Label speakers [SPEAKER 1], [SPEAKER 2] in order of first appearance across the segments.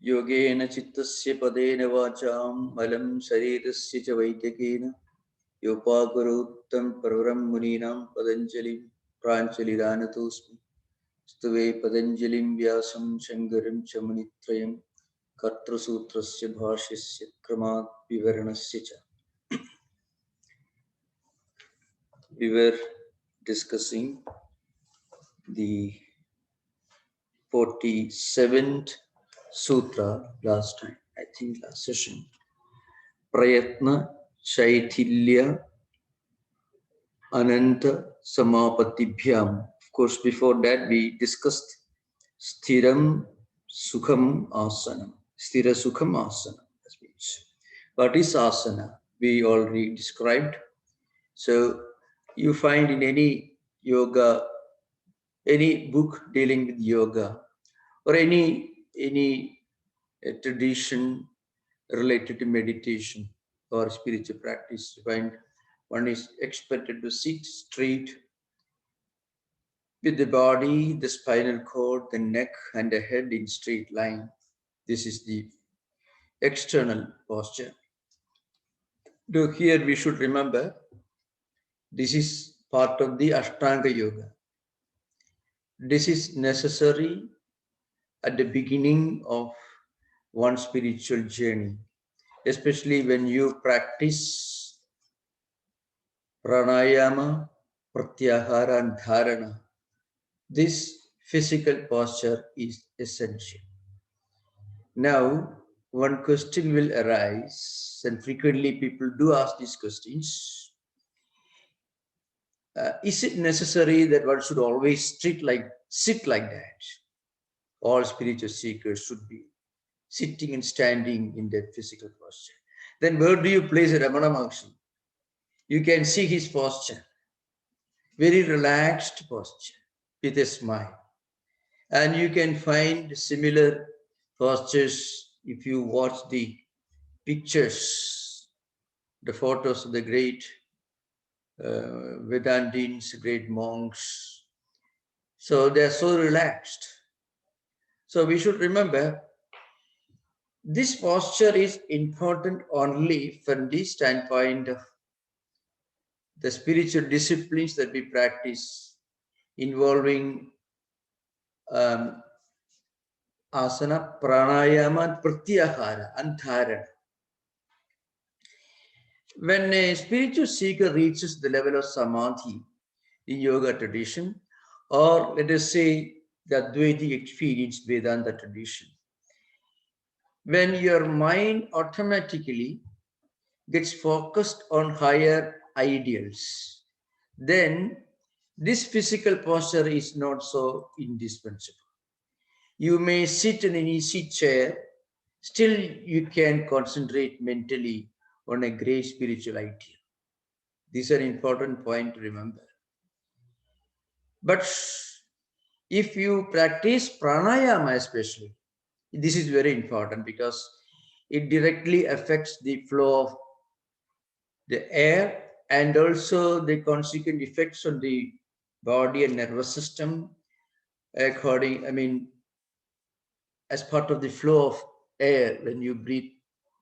[SPEAKER 1] Yogena chittasya padena vacham malam sharirasya cha vaidyakena yopakaruttam parvaram muninam padanjalim pranchaliranatosmi stuve padanjalim vyasam shankaram cha munitrayam kartra sutrasya bhashyasya kramat vivaranasya cha. We were discussing the 47th sutra last time, I think last session. Prayatna Shaithilya Ananta Samapatibhyam. Of course, before that we discussed Sthiram Sukham Asana. Sthira Sukham Asana. That means, what is asana? We already described. So you find in any yoga, any book dealing with yoga, or any tradition related to meditation or spiritual practice, you find one is expected to sit straight with the body, the spinal cord, the neck, and the head in straight line. This is the external posture. Now here we should remember, this is part of the Ashtanga Yoga. This is necessary at the beginning of one spiritual journey, especially when you practice pranayama, pratyahara, and dharana. This physical posture is essential. Now, one question will arise, and frequently people do ask these questions. Is it necessary that one should always sit like that? All spiritual seekers should be sitting and standing in that physical posture. Then where do you place a Ramana Maharshi? You can see his posture, very relaxed posture with a smile. And you can find similar postures if you watch the pictures, the photos of the great Vedantins, great monks. So they are so relaxed. So we should remember, this posture is important only from the standpoint of the spiritual disciplines that we practice involving asana, pranayama, and pratyahara, and dharana. When a spiritual seeker reaches the level of samadhi in yoga tradition, or let us say the Advaita experience Vedanta tradition, when your mind automatically gets focused on higher ideals, then this physical posture is not so indispensable. You may sit in an easy chair, still you can concentrate mentally on a great spiritual idea. This is an important point to remember. But if you practice pranayama especially, this is very important because it directly affects the flow of the air and also the consequent effects on the body and nervous system as part of the flow of air when you breathe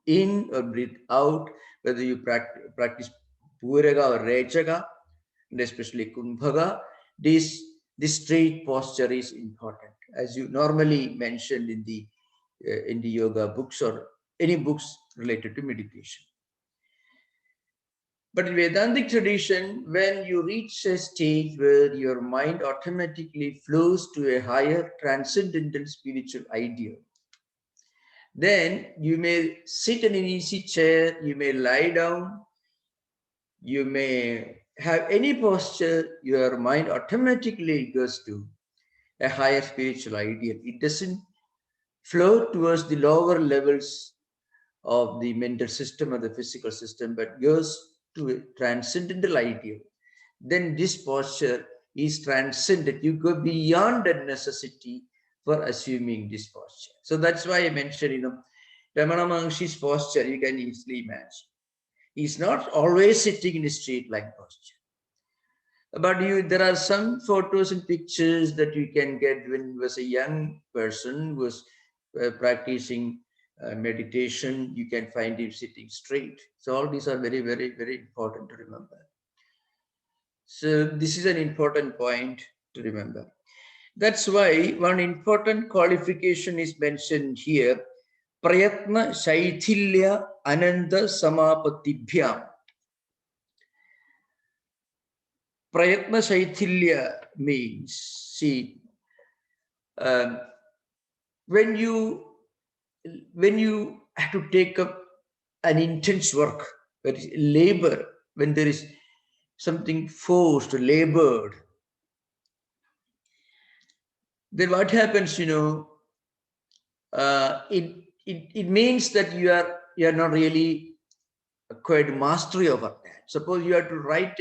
[SPEAKER 1] in or breathe out, whether you practice Puraga or Rechaga, and especially Kumbhaga, this straight posture is important, as you normally mentioned in the yoga books or any books related to meditation. But in Vedantic tradition, when you reach a stage where your mind automatically flows to a higher transcendental spiritual ideal, then you may sit in an easy chair, you may lie down, you may have any posture, your mind automatically goes to a higher spiritual ideal. It doesn't flow towards the lower levels of the mental system or the physical system, but goes to a transcendental ideal. Then this posture is transcendent. You go beyond the necessity for assuming this posture. So that's why I mentioned, Ramana Maharshi's posture, you can easily imagine. He's not always sitting in a straight-line posture. But there are some photos and pictures that you can get when he was a young person, was practicing meditation, you can find him sitting straight. So all these are very, very, very important to remember. So this is an important point to remember. That's why one important qualification is mentioned here. Prayatna Shaithilya Ananda Samapatibhyam. Prayatna Shaithilya means, see, um, when you have to take up an intense work, there is labor, when there is something forced, labored, then what happens, it means that you are not really acquired mastery over that. Suppose you have to write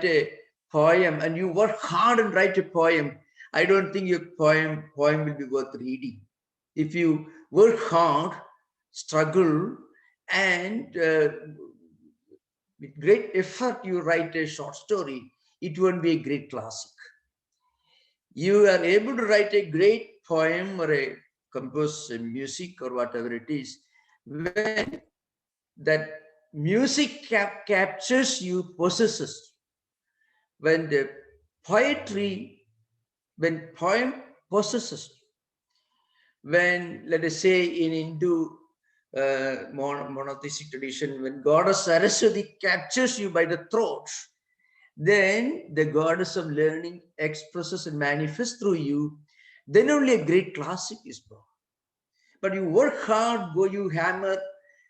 [SPEAKER 1] a poem and you work hard and write a poem. I don't think your poem will be worth reading. If you work hard, struggle, and with great effort you write a short story, it won't be a great classic. You are able to write a great poem or a compose music or whatever it is, when that music captures you, possesses. When the poem possesses, when, let us say, in Hindu monotheistic tradition, when goddess Saraswati captures you by the throat, then the goddess of learning expresses and manifests through you, then only a great classic is born. But you work hard, you hammer,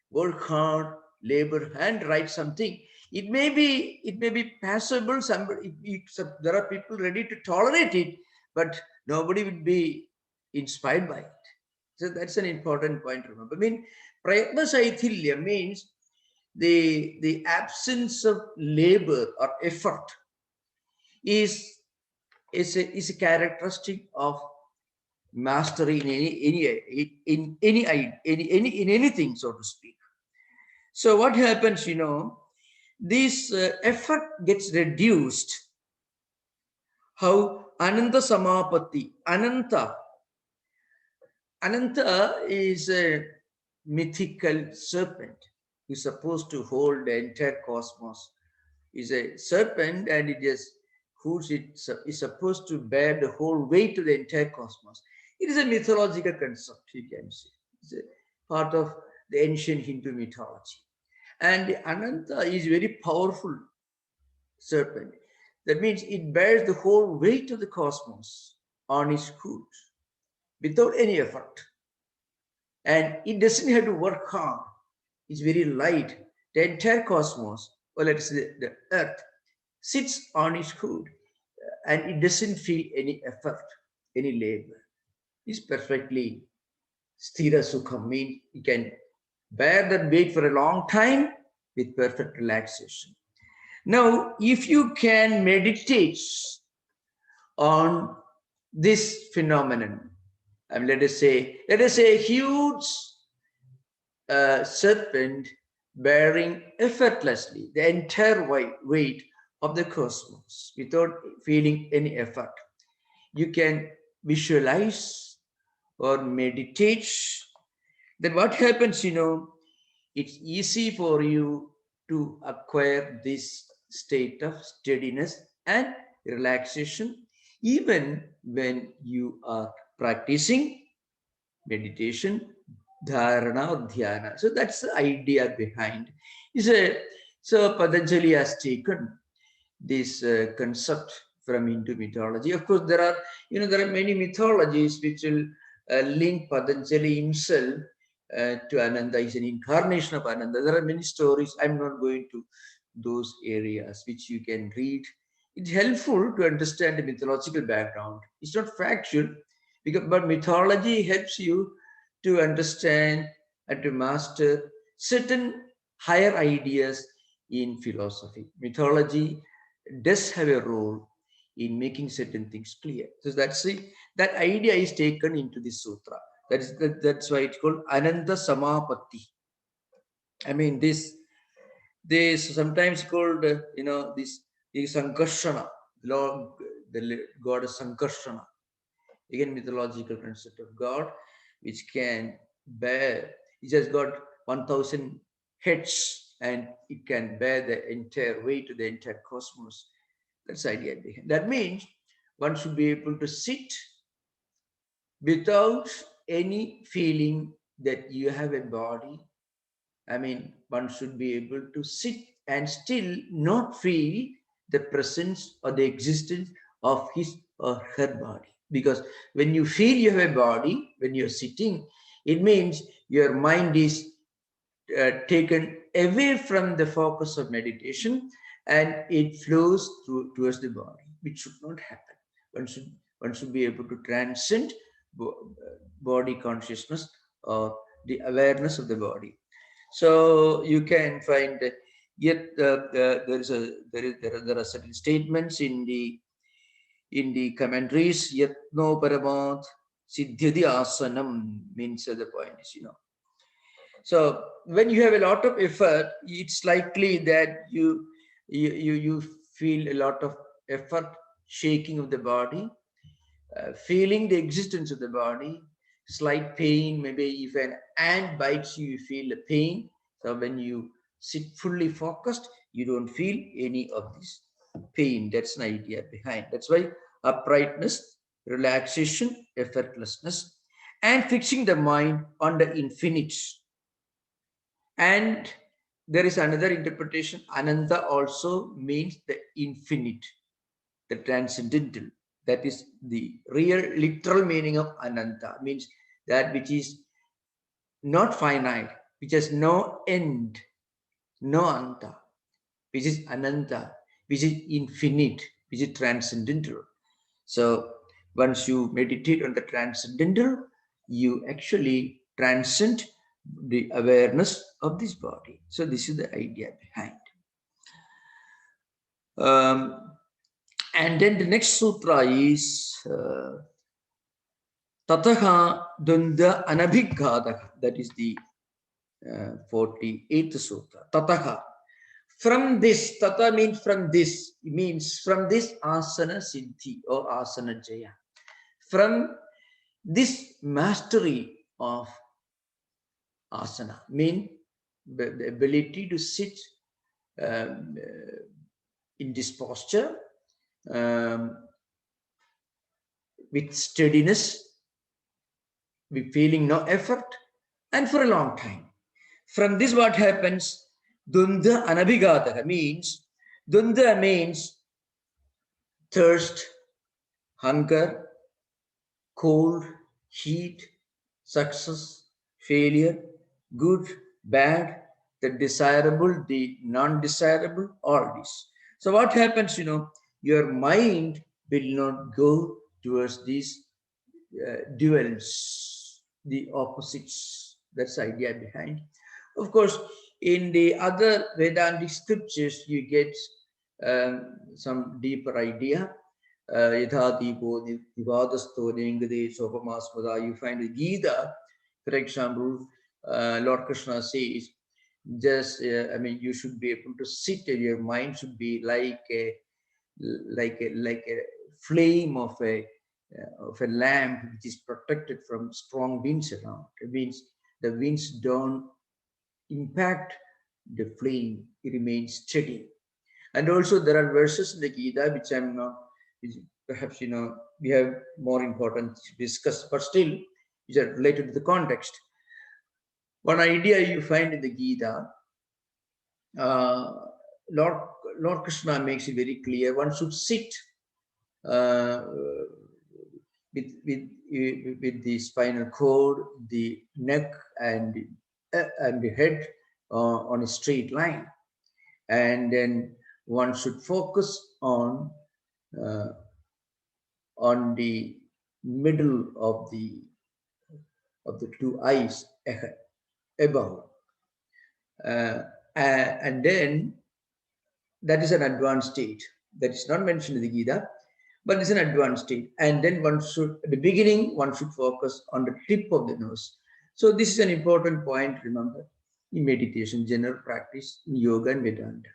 [SPEAKER 1] work hard, labor, and write something. It may be passable. There are people ready to tolerate it, but nobody would be inspired by it. So that's an important point to remember. I mean, prayatna saithilya means the absence of labor or effort is a characteristic of mastery in anything, so to speak. So what happens, this effort gets reduced. How? Ananta Samapatti. Ananta is a mythical serpent who is supposed to hold the entire cosmos. Is a serpent, and it is is supposed to bear the whole weight of the entire cosmos. It is a mythological concept, you can say. It's a part of the ancient Hindu mythology. And the Ananta is very powerful serpent. That means it bears the whole weight of the cosmos on its hood without any effort. And it doesn't have to work hard. It's very light. The entire cosmos, or let's say the earth, sits on its hood, and it doesn't feel any effort, any labor. It's perfectly sthira sukham, means you can bear that weight for a long time with perfect relaxation. Now, if you can meditate on this phenomenon, let us say a huge serpent bearing effortlessly the entire weight of the cosmos without feeling any effort. You can visualize or meditate. Then what happens, it's easy for you to acquire this state of steadiness and relaxation, even when you are practicing meditation, dharana or dhyana. So that's the idea behind. So Patanjali has taken this concept from Hindu mythology. Of course, there are many mythologies which will link Patanjali himself to Ananda. Is an incarnation of Ananda. There are many stories. I'm not going to those areas which you can read. It's helpful to understand the mythological background. It's not factual, but mythology helps you to understand and to master certain higher ideas in philosophy. Mythology does have a role in making certain things clear. So that idea is taken into this sutra. That's why it's called Ananda Samapatti. I mean, this sometimes called this Sankarshana, the god of Sankarshana. Again, mythological concept of God. which can bear, it has got 1000 heads and it can bear the entire weight of the entire cosmos. That's the idea behind. That means one should be able to sit without any feeling that you have a body. I mean, one should be able to sit and still not feel the presence or the existence of his or her body. Because when you feel you have a body, when you're sitting, it means your mind is taken away from the focus of meditation and it flows through towards the body, which should not happen. One should, one should be able to transcend body consciousness or the awareness of the body. So you can find that yet there are certain statements in the commentaries. Yet no paramat siddhyati asanam means the point is, so when you have a lot of effort, it's likely that you feel a lot of effort, shaking of the body, feeling the existence of the body, slight pain. Maybe if an ant bites you, you feel the pain. So when you sit fully focused, you don't feel any of this pain. That's an idea behind. That's why uprightness, relaxation, effortlessness, and fixing the mind on the infinite. And there is another interpretation. Ananta also means the infinite, the transcendental. That is the real literal meaning of Ananta, means that which is not finite, which has no end, no anta, which is Ananta, which is infinite, which is transcendental. So once you meditate on the transcendental, you actually transcend the awareness of this body. So this is the idea behind. And then the next sutra is Tataha Dunda Anabhighadaha. That is the 48th sutra. Tataha. From this, Tata means from this. It means from this asana siddhi or asana jaya. From this mastery of asana, mean the ability to sit um, in this posture with steadiness, with feeling no effort, and for a long time. From this, what happens? Dunda anabhigata means, dunda means thirst, hunger, cold, heat, success, failure, good, bad, the desirable, the non-desirable, all this. So what happens, your mind will not go towards these duals, the opposites. That's the idea behind. Of course, in the other Vedantic scriptures, you get some deeper idea. You find the Gita, for example, Lord Krishna says, you should be able to sit, and your mind should be like a flame of a lamp which is protected from strong winds around. It means the winds don't impact the flame, it remains steady. And also there are verses in the Gita which I'm not, which perhaps we have more important to discuss, but still which are related to the context. One idea you find in the Gita, Lord Krishna makes it very clear. One should sit with the spinal cord, the neck, and the head on a straight line, and then one should focus on the middle of the two eyes above, and then that is an advanced state that is not mentioned in the Gita, but it's an advanced state. And then one should, at the beginning, one should focus on the tip of the nose. So this is an important point, remember, in meditation, general practice, in yoga and Vedanta.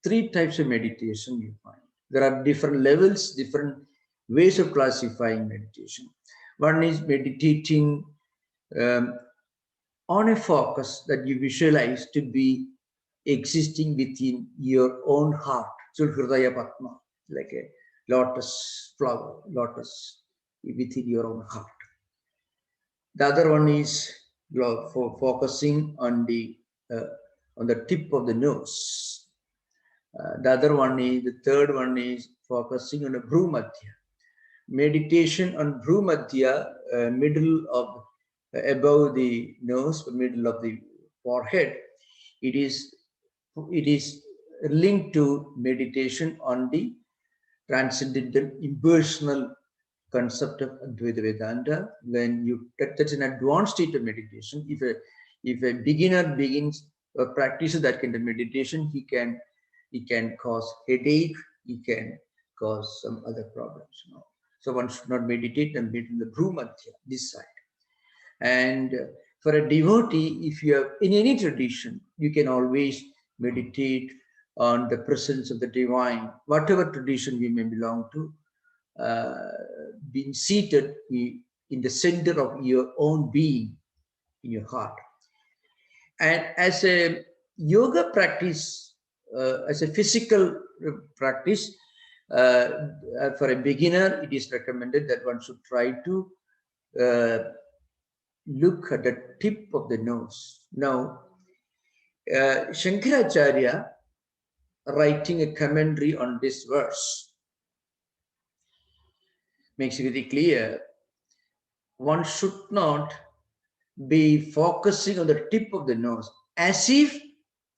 [SPEAKER 1] 3 types of meditation you find. There are different levels, different ways of classifying meditation. One is meditating um, on a focus that you visualize to be existing within your own heart. So Hridaya Padma, like a lotus flower, lotus within your own heart. The other one is for focusing uh, on the tip of the nose. The other one is, the third one is focusing on the Bhrumadhya. Meditation on Bhrumadhya, middle of, above the nose, middle of the forehead. It is linked to meditation on the transcendental impersonal concept of Advaita Vedanta. When you that's an advanced state of meditation. If a beginner begins or practices that kind of meditation, he can cause headache, he can cause some other problems. So one should not meditate and meditate in the Bhrumadhya, this side. And for a devotee, if you have in any tradition, you can always meditate on the presence of the divine, whatever tradition we may belong to, being seated in the center of your own being, in your heart. And as a yoga practice, as a physical practice, for a beginner, it is recommended that one should try to look at the tip of the nose. Now, Shankaracharya, writing a commentary on this verse, makes it very clear one should not be focusing on the tip of the nose as if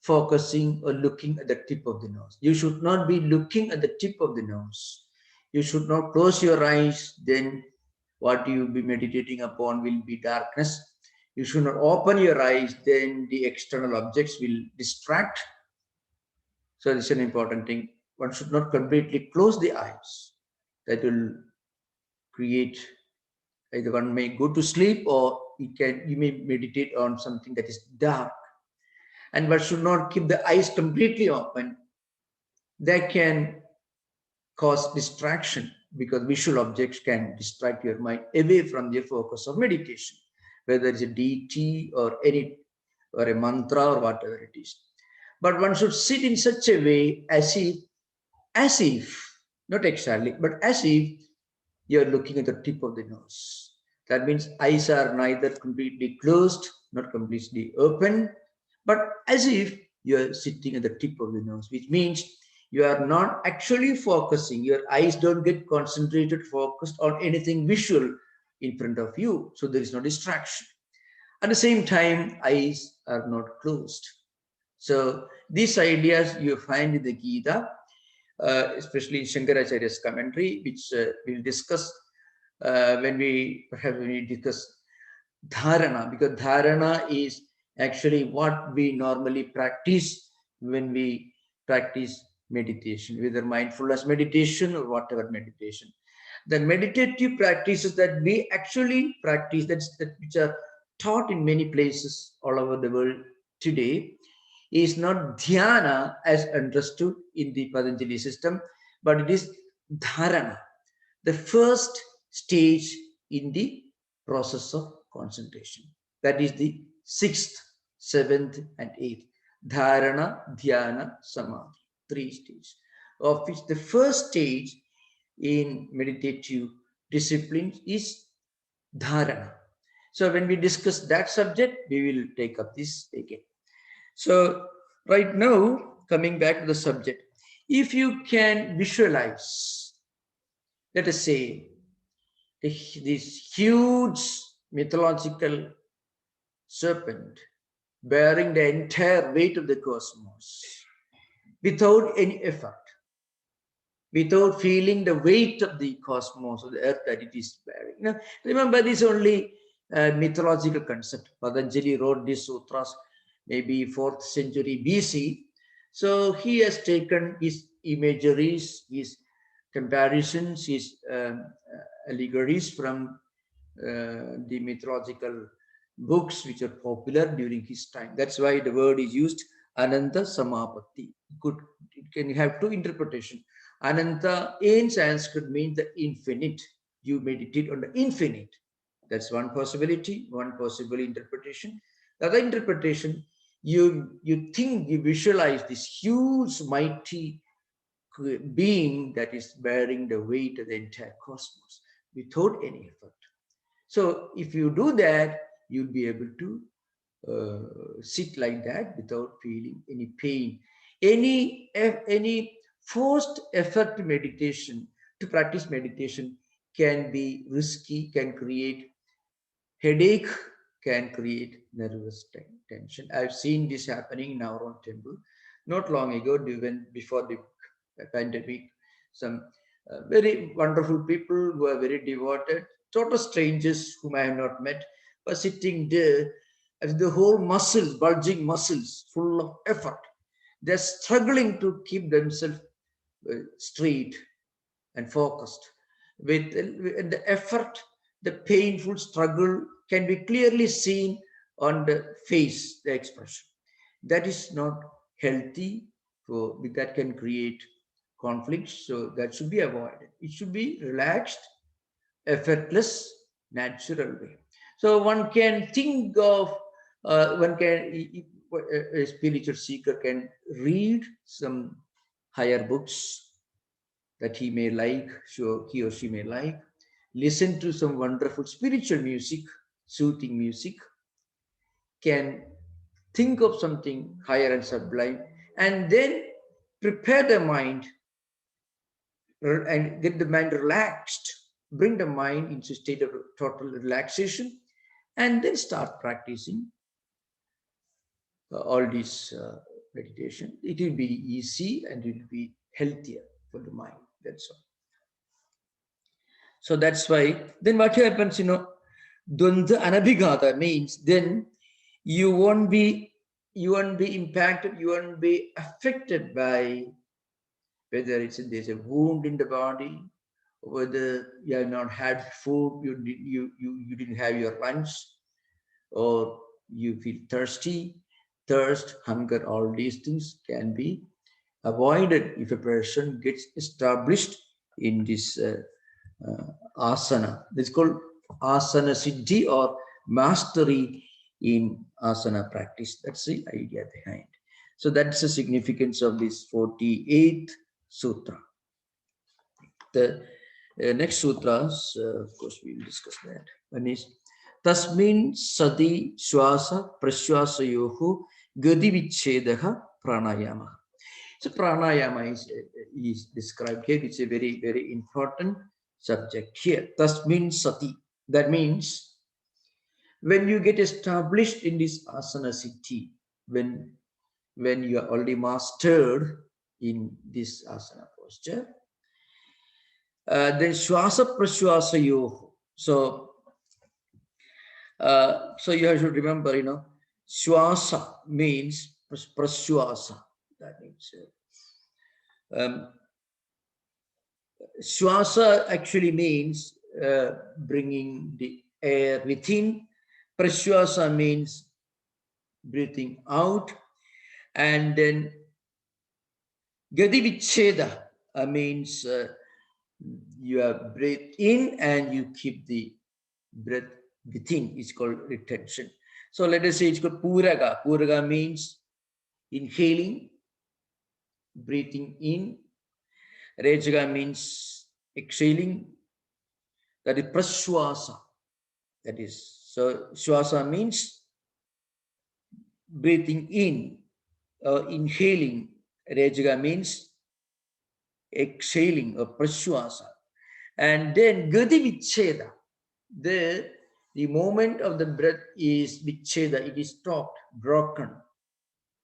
[SPEAKER 1] focusing or looking at the tip of the nose. You should not be looking at the tip of the nose. You should not close your eyes, then what you will be meditating upon will be darkness. You should not open your eyes, then the external objects will distract. So this is an important thing. One should not completely close the eyes. That will create, either one may go to sleep or you may meditate on something that is dark. And one should not keep the eyes completely open. That can cause distraction, because visual objects can distract your mind away from the focus of meditation, whether it's a deity or a mantra or whatever it is. But one should sit in such a way as if, not exactly, but as if you're looking at the tip of the nose. That means eyes are neither completely closed, not completely open, but as if you're sitting at the tip of the nose, which means you are not actually focusing. Your eyes don't get concentrated, focused on anything visual in front of you. So there is no distraction. At the same time, eyes are not closed. So these ideas you find in the Gita, especially in Shankaracharya's commentary, which we'll discuss when we discuss dharana, because dharana is actually what we normally practice when we practice meditation, whether mindfulness meditation or whatever meditation. The meditative practices that we actually practice, which are taught in many places all over the world today, is not dhyana as understood in the Patanjali system, but it is dharana, the first stage in the process of concentration. That is the sixth, seventh, and eighth. Dharana, dhyana, samadhi. Three stages, of which the first stage in meditative disciplines is dharana. So when we discuss that subject, we will take up this again. So right now, coming back to the subject, if you can visualize, let us say, this huge mythological serpent bearing the entire weight of the cosmos without any effort, without feeling the weight of the cosmos or the earth that it is bearing. Now, remember, this is only a mythological concept. Patanjali wrote these sutras maybe 4th century BC. So he has taken his imageries, his comparisons, his allegories from the mythological books which are popular during his time. That's why the word is used, Ananta Samapatti. It can have two interpretations. Ananta in Sanskrit means the infinite. You meditate on the infinite. That's one possibility, one possible interpretation. The other interpretation, you think, you visualize this huge, mighty being that is bearing the weight of the entire cosmos without any effort. So if you do that, you'll be able to sit like that without feeling any pain. Any forced effort to meditation, to practice meditation, can be risky, can create headache, can create nervous tension. I've seen this happening in our own temple. Not long ago, before the pandemic, some very wonderful people who are very devoted, total strangers whom I have not met, were sitting there as the whole muscles, bulging muscles, full of effort. They're struggling to keep themselves straight and focused. With the effort, the painful struggle can be clearly seen on the face, the expression. That is not healthy, that can create conflicts, so that should be avoided. It should be relaxed, effortless, natural way. So one can think of, a spiritual seeker can read some higher books that he may like, so he or she may like, listen to some wonderful spiritual music, soothing music, can think of something higher and sublime, and then prepare the mind and get the mind relaxed, bring the mind into a state of total relaxation, and then start practicing all these meditation. It will be easy and it will be healthier for the mind. That's all. So that's why, then what happens, Dvandva anabhigata means then you won't be impacted, you won't be affected by whether there's a wound in the body, whether you have not had food, you didn't have your lunch, or you feel thirsty, thirst, hunger, all these things can be avoided if a person gets established in this asana. It's called asana siddhi or mastery in asana practice. That's the idea behind. So that's the significance of this 48th sutra. The next sutras, of course, we'll discuss that. One is Tasmin Sati Shwasa Prashwasayohu Gadi Vichedaha Pranayama. So pranayama is described here. It's a very, very important subject here. Tasmin Sati. That means when you get established in this asana siddhi, when you are already mastered in this asana posture, then Shwasa Prashwasa Yoho. So you have to remember, Shwasa means Prashwasa. That means Shwasa actually means bringing the air within. Prashwasa means breathing out. And then Gadi Vicheda means you breathe in and you keep the breath within. It's called retention. So let us say it's called Puraga. Puraga means inhaling, breathing in. Rejaga means exhaling. That is prashwasa. That is, so shwasa means breathing in, inhaling. Rejaga means exhaling or prashwasa. And then gati vicheda. The moment of the breath is vicheda. It is stopped, broken.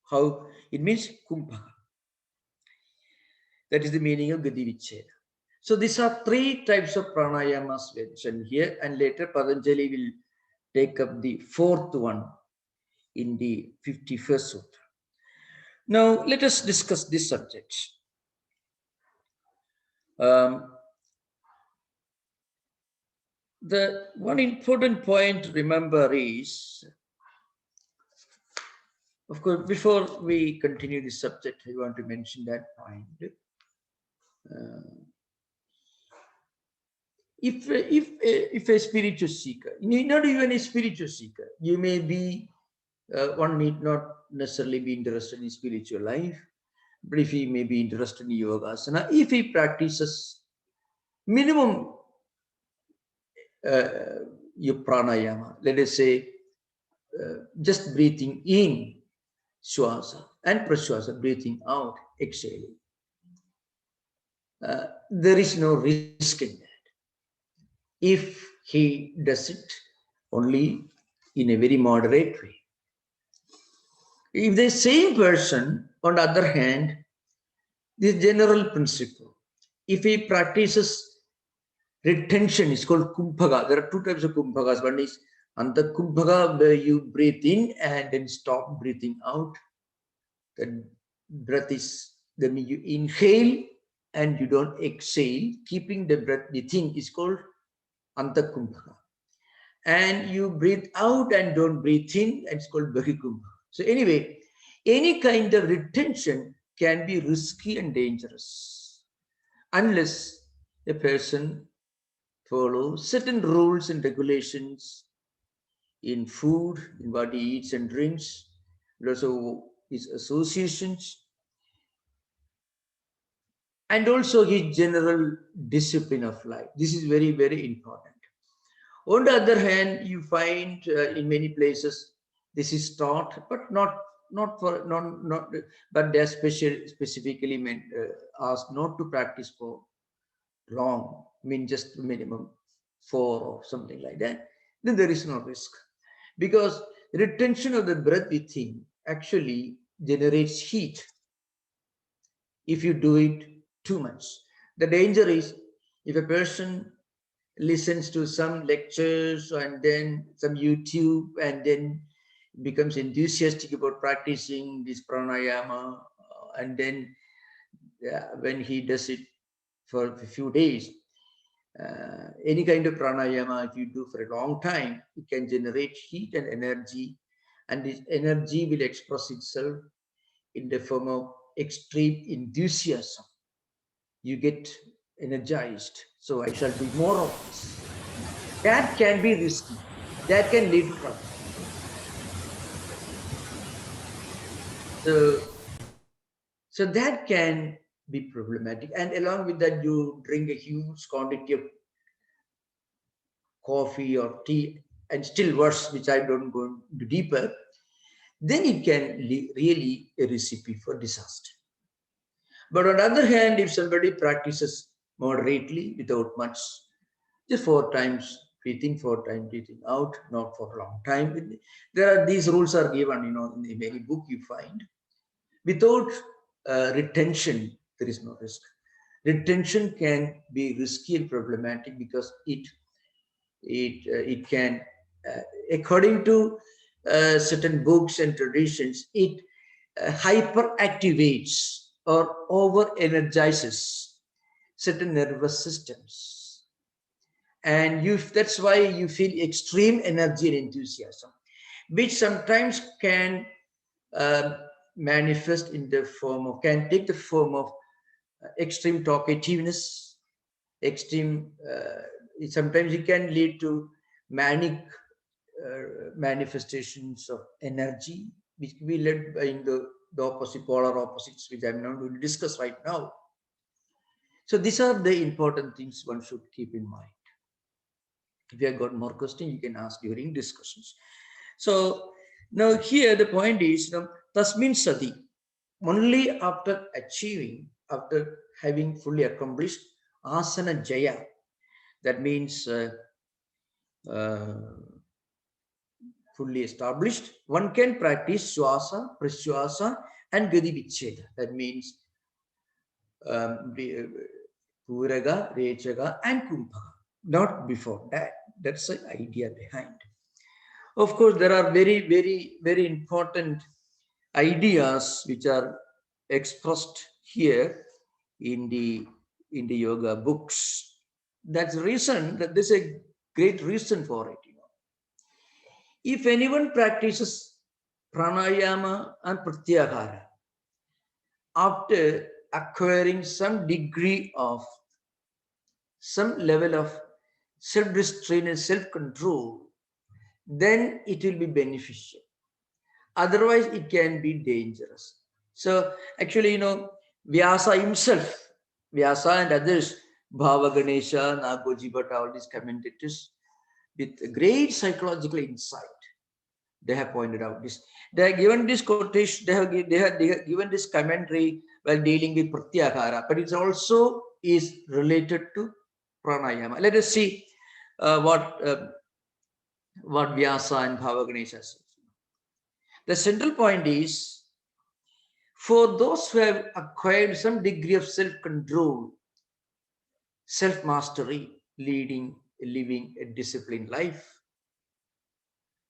[SPEAKER 1] How? It means kumbha. That is the meaning of gati vicheda. So these are three types of pranayamas mentioned here, and later Patanjali will take up the fourth one in the 51st sutra. Now let us discuss this subject. The one important point to remember is, of course, before we continue this subject, I want to mention that point. If a spiritual seeker, not even a spiritual seeker, you may be, one need not necessarily be interested in spiritual life, but if he may be interested in yoga asana, if he practices minimum your pranayama, let us say just breathing in swasa and praswasa, breathing out, exhaling, there is no risk in that if he does it only in a very moderate way. If the same person, on the other hand, this general principle, if he practices retention, is called kumbhaga. There are two types of kumbhagas. One is anta kumbhaga, where you breathe in and then stop breathing out. The breath is, that means you inhale and you don't exhale, keeping the breath within, is called anta kumbhaga. And you breathe out and don't breathe in, it's called bahikumbha. So anyway, any kind of retention can be risky and dangerous unless a person follows certain rules and regulations in food, in what he eats and drinks, and also his associations, and also his general discipline of life. This is very, very important. On the other hand, you find in many places this is taught, but not for not but they are specifically meant, asked not to practice for long. I mean, just minimum 4 or something like that. Then there is no risk, because retention of the breath within actually generates heat if you do it too much. The danger is if a person listens to some lectures and then some YouTube and then becomes enthusiastic about practicing this pranayama, and then when he does it for a few days, any kind of pranayama, if you do for a long time, it can generate heat and energy, and this energy will express itself in the form of extreme enthusiasm. You get energized, so I shall do more of this. That can be risky. That can lead to trouble. So that can be problematic. And along with that, you drink a huge quantity of coffee or tea, and still worse, which I don't go into deeper, then it can really a recipe for disaster. But on the other hand, if somebody practices moderately without much, just 4 times breathing, 4 times breathing out, not for a long time. There are these rules are given, in the very book you find. Without retention, there is no risk. Retention can be risky and problematic because it can, according to certain books and traditions, it hyperactivates or over energizes certain nervous systems, and that's why you feel extreme energy and enthusiasm, which sometimes can manifest in the form of, can take the form of extreme talkativeness, extreme, sometimes it can lead to manic manifestations of energy, which can be led by the opposite, polar opposites, which I'm not going to discuss right now. So these are the important things one should keep in mind. If you have got more questions, you can ask during discussions. So now here the point is, tasmin sati, only after achieving, after having fully accomplished asana jaya, that means fully established, one can practice swasa, praswasa, and gadi vicheda. That means puraga, rechaga, and kumbhaga. Not before that. That's the idea behind. Of course, there are very, very, very important ideas which are expressed here in the yoga books. That's the reason that there's a great reason for it. If anyone practices pranayama and pratyahara after acquiring some degree of, some level of self-restraint and self-control, then it will be beneficial. Otherwise, it can be dangerous. So actually, Vyasa himself, Vyasa and others, Bhava Ganesha, Nagoji Bhatta, all these commentators, with great psychological insight, they have pointed out this. They have given this quotation, they have given this commentary while dealing with Pratyahara, but it also is related to pranayama. Let us see what Vyasa and Bhava Ganesha says. The central point is, for those who have acquired some degree of self-control, self-mastery, living a disciplined life,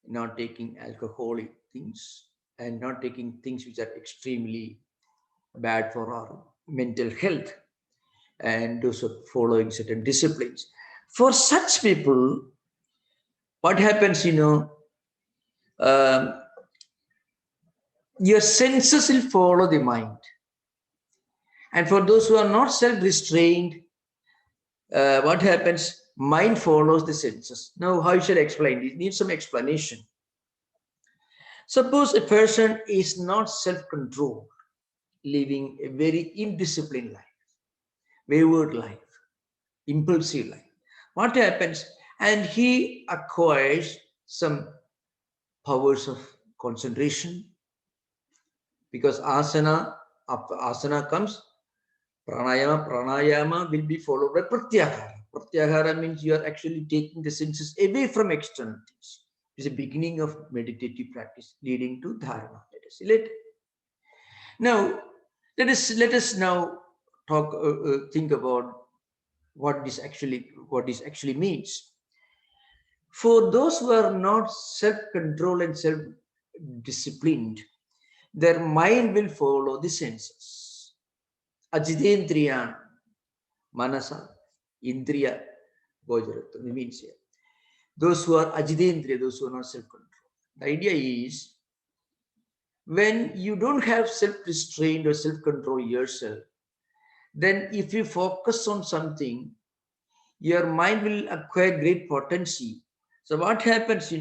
[SPEAKER 1] not taking alcoholic things and not taking things which are extremely bad for our mental health, and those are following certain disciplines. For such people, what happens, um, your senses will follow the mind. And for those who are not self-restrained, what happens? Mind follows the senses. Now, how should I explain? It needs some explanation. Suppose a person is not self-controlled, living a very indisciplined life, wayward life, impulsive life. What happens? And he acquires some powers of concentration, because asana, after asana comes pranayama will be followed by pratyahara. Pratyahara means you are actually taking the senses away from externalities. It is a beginning of meditative practice leading to dharana. Let us see later. Now, let us now talk, think about what this actually means. For those who are not self-controlled and self-disciplined, their mind will follow the senses. Ajidendriyan, manasa, indriya, gojaratva means here. Those who are ajidendriya, those who are not self-controlled. The idea is, when you don't have self-restraint or self-control yourself, then if you focus on something, your mind will acquire great potency. So what happens,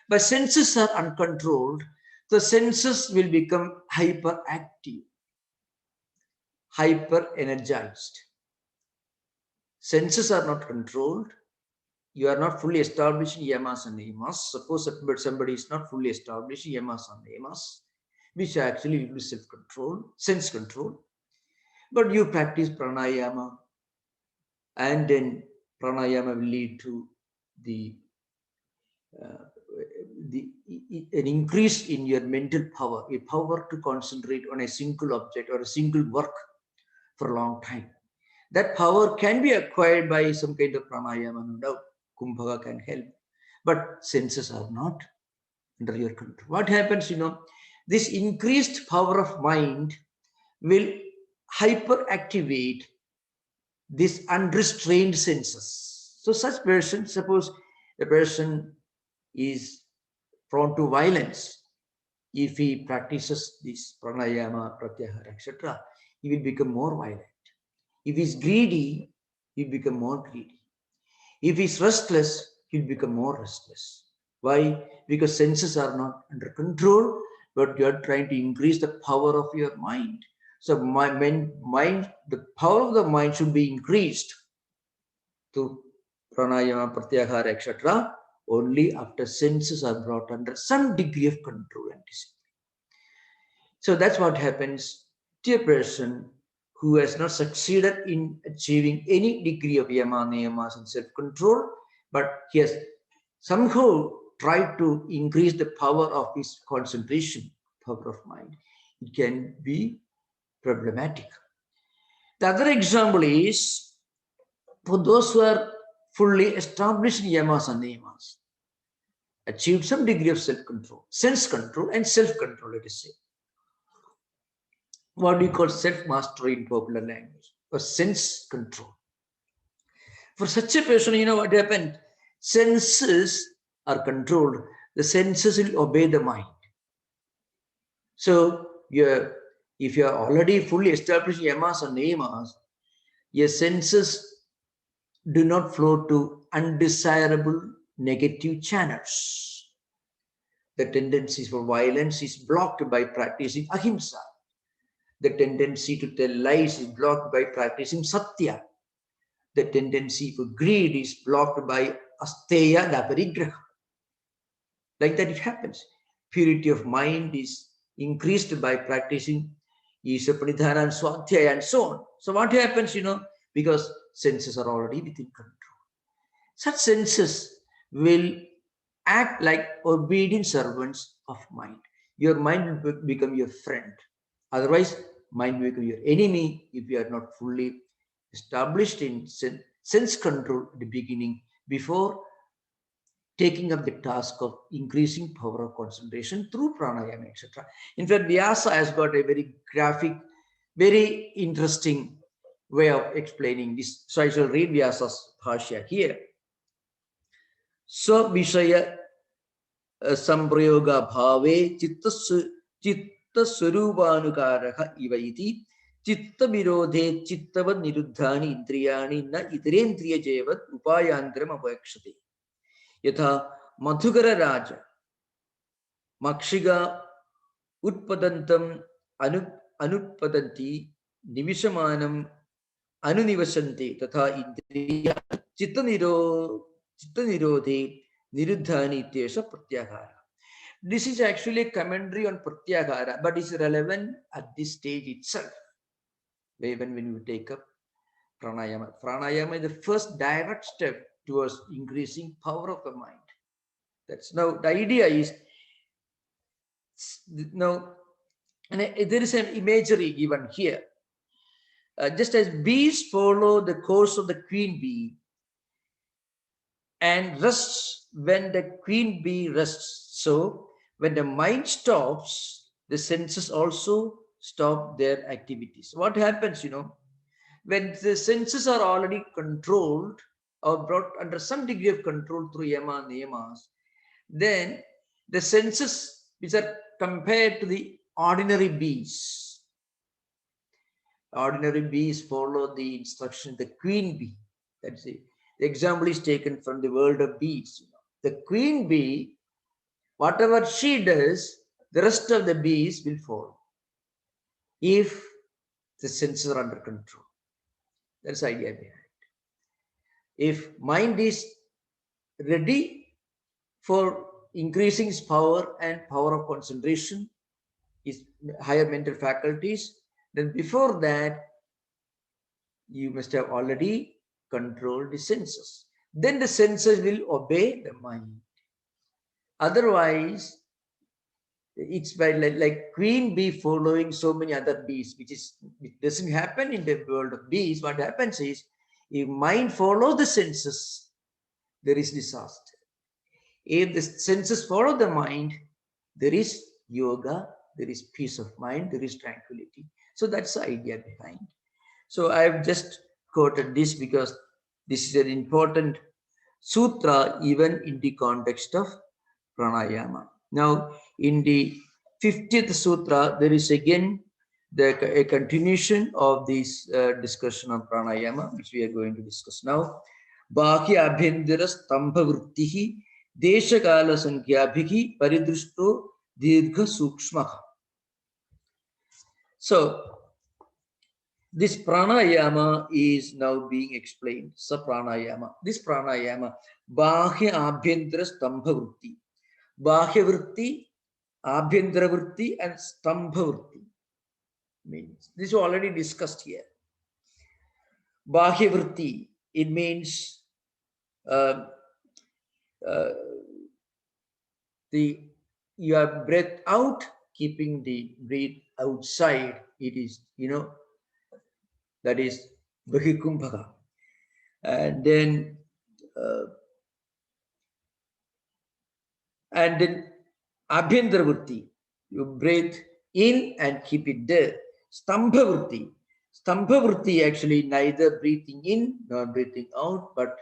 [SPEAKER 1] but senses are uncontrolled, the senses will become hyperactive, hyper-energized. Senses are not controlled. You are not fully established in yamas and niyamas. Suppose somebody is not fully established in yamas and niyamas, which actually will be self-control, sense control. But you practice pranayama, and then pranayama will lead to an increase in your mental power, a power to concentrate on a single object or a single work for a long time. That power can be acquired by some kind of pranayama, no doubt. Kumbhaka can help, but senses are not under your control. What happens, this increased power of mind will hyperactivate these unrestrained senses. So such person, suppose a person is prone to violence, if he practices this pranayama, pratyahara, etc., he will become more violent. If he's greedy, he'll become more greedy. If he's restless, he'll become more restless. Why? Because senses are not under control, but you are trying to increase the power of your mind. So the power of the mind should be increased to pranayama, pratyahara, etc., only after senses are brought under some degree of control and discipline. So that's what happens to a person who has not succeeded in achieving any degree of yama, niyamas, and self-control, but he has somehow tried to increase the power of his concentration, power of mind. It can be problematic. The other example is, for those who are fully established in yamas and niyamas, achieved some degree of self-control, sense control, and self-control, let us say. What do you call self-mastery in popular language, or sense control? For such a person, what happened? Senses are controlled. The senses will obey the mind. So if you are already fully established yamas and niyamas, your senses do not flow to undesirable negative channels. The tendency for violence is blocked by practicing ahimsa. The tendency to tell lies is blocked by practicing satya. The tendency for greed is blocked by asteya naparigraha. Like that it happens. Purity of mind is increased by practicing Isha Pranidhana and Swadhyaya and so on. So what happens, because senses are already within control. Such senses will act like obedient servants of mind. Your mind will become your friend. Otherwise, mind will become your enemy if you are not fully established in sense control at the beginning before taking up the task of increasing power of concentration through pranayama, etc. In fact, Vyasa has got a very graphic, very interesting way of explaining this. So I shall read Vyasa's bhashya here. So Vishaya Samprayoga Bhave Chitta Swarupanukaraha Ivaiti Chitta Virodhe Chittavad Niruddhani Indriyani Na Itirendriya Jevat Upayantram Apakshate Yatha Madhukara Raja Makshiga Utpadantam Anutpadanti Nivishamanam Anunivasanti Tatha Indriya Chitta Nirodhe Niruddhani Ityesha Pratyahara. This is actually a commentary on Pratyahara, but is relevant at this stage itself. When you take up pranayama. Pranayama is the first direct step towards increasing power of the mind. That's now the idea is now, and there is an imagery given here. Just as bees follow the course of the queen bee and rests when the queen bee rests, so when the mind stops, the senses also stop their activities. What happens, when the senses are already controlled or brought under some degree of control through yama, niyamas, then the senses which are compared to the ordinary bees. Ordinary bees follow the instruction of the queen bee. That's it. The example is taken from the world of bees. The queen bee, whatever she does, the rest of the bees will follow if the senses are under control. That's the idea behind it. If mind is ready for increasing its power and power of concentration, its higher mental faculties, then before that, you must have already controlled the senses. Then the senses will obey the mind. Otherwise, it's by like queen bee following so many other bees, which doesn't happen in the world of bees. What happens is, if mind follows the senses, there is disaster. If the senses follow the mind, there is yoga, there is peace of mind, there is tranquility. So that's the idea behind. So I have just quoted this because this is an important sutra even in the context of pranayama. Now, in the 50th sutra, there is again a continuation of this discussion on pranayama, which we are going to discuss now. Bahya abhendara stambha vrittihi deshakala sankhyaabhiki paridrushto dirgha sukshmaha. So, this pranayama is now being explained. Sapranayama. This pranayama, bahya abhendara stambha vritti. Bahya vritti, abhendara vritti, and stambha vritti means. This is already discussed here. Bahya vritti, it means your breath out, keeping the breath outside. It is, that is Bahikumbhaka. And then Abhyantara vritti, you breathe in and keep it there. Stambha vritti. Stambha vritti actually neither breathing in nor breathing out, but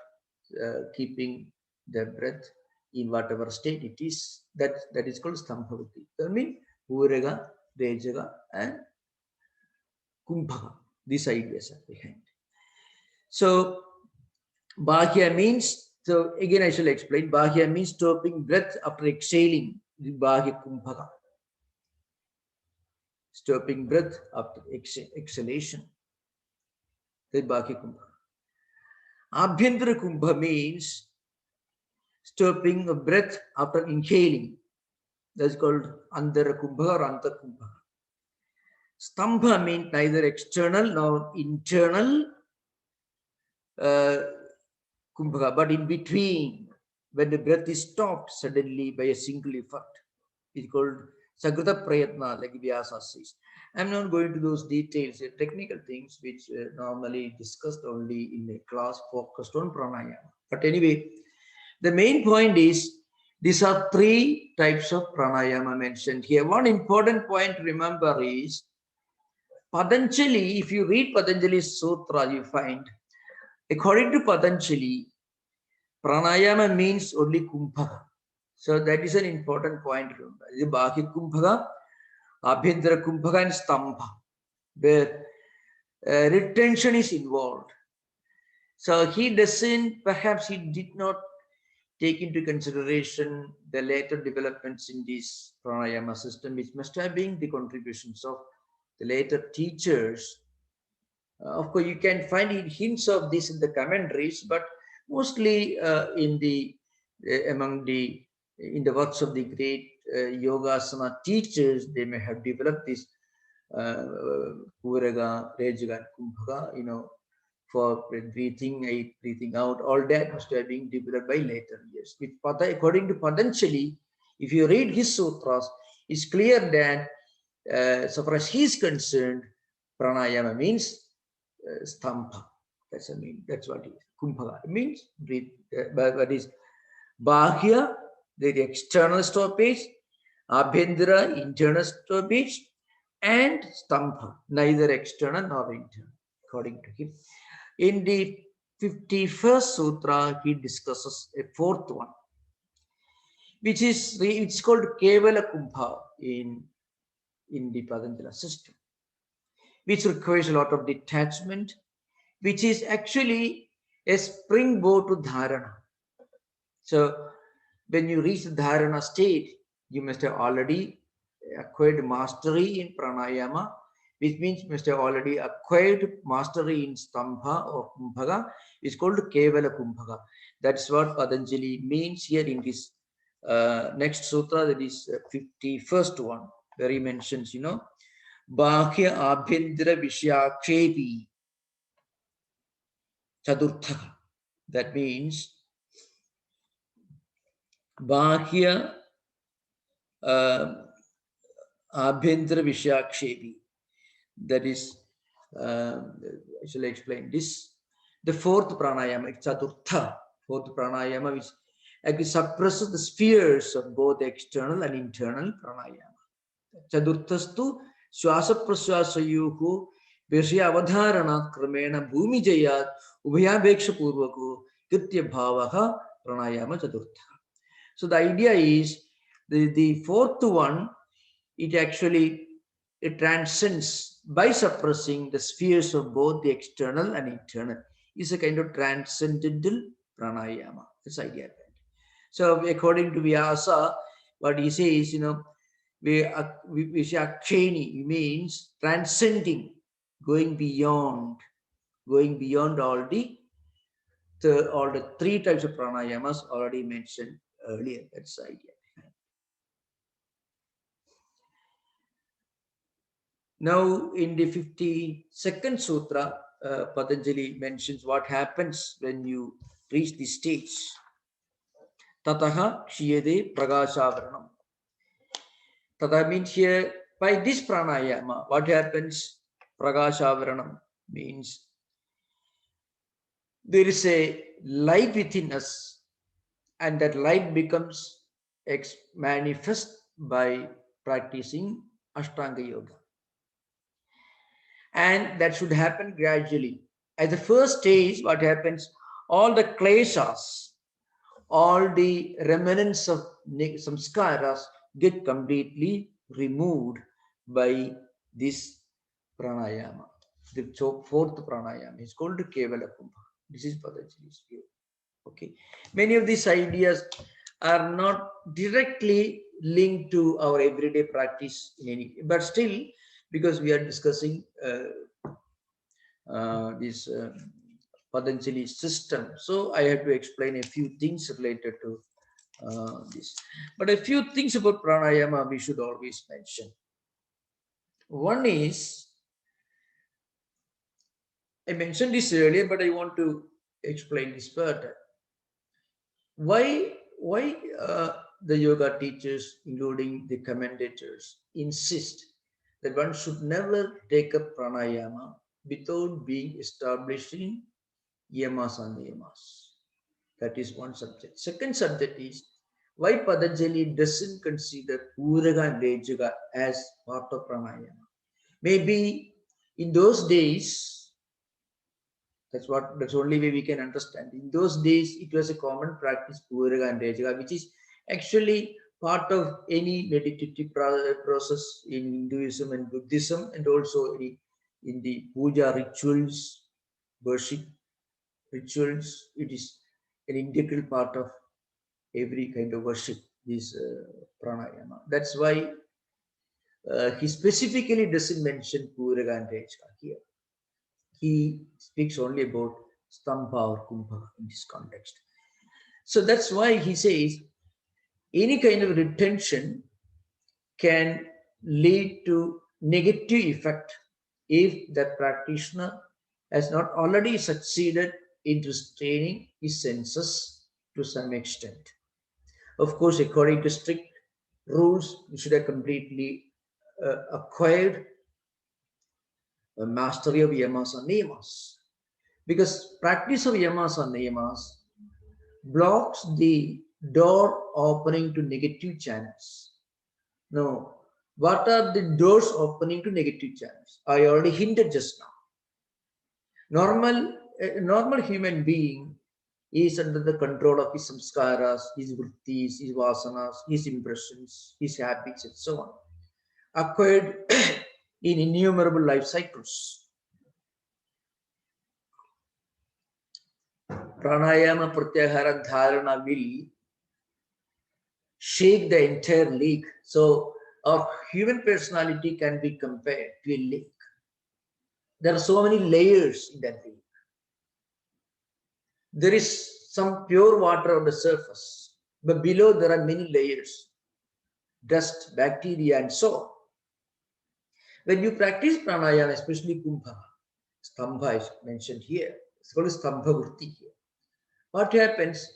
[SPEAKER 1] keeping the breath in whatever state it is. That is called stambha vritti. That means Uraga, Rejaga, and Kumbhaka. These ideas are behind. So, Bahya means So again, I shall explain. Bahya means stopping breath after exhaling. Bahya kumbhaka. Stopping breath after exhalation. That's Bahya kumbhaka. Abhyantara kumbha means stopping a breath after inhaling. That's called Andhara kumbha or Anta kumbha. Stambha means neither external nor internal uh, kumbha, but in between, when the breath is stopped suddenly by a single effort. It's called Sagrata Prayatna, like Vyasa says. I'm not going to those details, technical things which normally discussed only in a class focused on pranayama. But anyway, the main point is these are three types of pranayama mentioned here. One important point to remember is Patanjali, if you read Patanjali's Sutra, you find, according to Patanjali, pranayama means only kumbhaka. So that is an important point to remember. The Bhakya kumbhaka, Abhyantara kumbhaka, and stambha, where retention is involved. So he doesn't, perhaps he did not take into consideration the later developments in this pranayama system, which must have been the contributions of the later teachers. Of course, you can find hints of this in the commentaries, but mostly in the among the in the works of the great yogasana teachers, they may have developed this Puraga, Rejaga, and Kumbhaka, for breathing in, breathing out. All that must have been developed by later years. According to Patanjali, if you read his sutras, it's clear that so far as he is concerned, pranayama means stambha. That's what it is. Kumbhaka means breathe. What is bahya, the external stoppage, abhyantara, internal stoppage, and stambha, neither external nor internal, according to him. In the 51st sutra, he discusses a fourth one, which is it's called Kevala Kumbha in the Patanjala system, which requires a lot of detachment, which is actually a springboard to dharana. So when you reach the dharana state, you must have already acquired mastery in pranayama, which means you must have already acquired mastery in stambha or kumbhaka. It's called kevala kumbhaka. That's what Patanjali means here in this next sutra, that is 51st one, where he mentions, bahya abhyantara vishakshepi chaturthaka. That means bahya abhyantara vishakshepi. That is, I shall explain this. The fourth pranayama, chaturtha, fourth pranayama, which actually suppresses the spheres of both external and internal pranayama. Chaturthastu swasa praswasayuhu vishya avadharana kramena bhumi jayat ubhayabeksha purvaku kritya bhavaha pranayama chaturtha. So the idea is the fourth one, it transcends by suppressing the spheres of both the external and internal. It's a kind of transcendental pranayama. This idea. So according to Vyasa, what he says, Vishaksheni means transcending, going beyond all the three types of pranayamas already mentioned earlier. That's the idea. Now, in the 52nd sutra, Patanjali mentions what happens when you reach this stage. Tataha kshiyade prakashavaranam. Tata means here, by this pranayama, what happens? Prakashavaranam means there is a light within us, and that light becomes manifest by practicing Ashtanga Yoga. And that should happen gradually. At the first stage, what happens? All the kleshas, all the remnants of samskaras get completely removed by this pranayama. The fourth pranayama is called Kevala Kumbha. This is Patanjali's view. Okay, many of these ideas are not directly linked to our everyday practice in any, but still, because we are discussing this Patanjali system, so I have to explain a few things related to this. But a few things about pranayama we should always mention. One is, I mentioned this earlier, but I want to explain this further. Why the yoga teachers, including the commentators, insist that one should never take up pranayama without being established in yamas and niyamas. That is one subject. Second subject is why Patanjali doesn't consider Uraga and Rejaga as part of pranayama. Maybe in those days, that's the only way we can understand. In those days, it was a common practice, Puraga and Rejaga, which is actually part of any meditative process in Hinduism and Buddhism, and also in the puja rituals, worship rituals. It is an integral part of every kind of worship, this pranayama. That's why he specifically doesn't mention Puraga and Rejaga here. He speaks only about Stambha or Kumbha in this context. So that's why he says any kind of retention can lead to negative effect if the practitioner has not already succeeded in restraining his senses to some extent. Of course, according to strict rules, you should have completely acquired a mastery of yamas and niyamas. Because practice of yamas and niyamas blocks the door opening to negative channels. Now, what are the doors opening to negative channels? I already hinted just now. A normal human being is under the control of his samskaras, his vrittis, his vasanas, his impressions, his habits, and so on, acquired in innumerable life cycles. Pranayama, pratyahara, dharana will shake the entire lake. So our human personality can be compared to a lake. There are so many layers in that lake. There is some pure water on the surface, but below there are many layers, dust, bacteria, and so on. When you practice pranayama, especially kumbha, stambha is mentioned here. It's called stambha vritti here. What happens?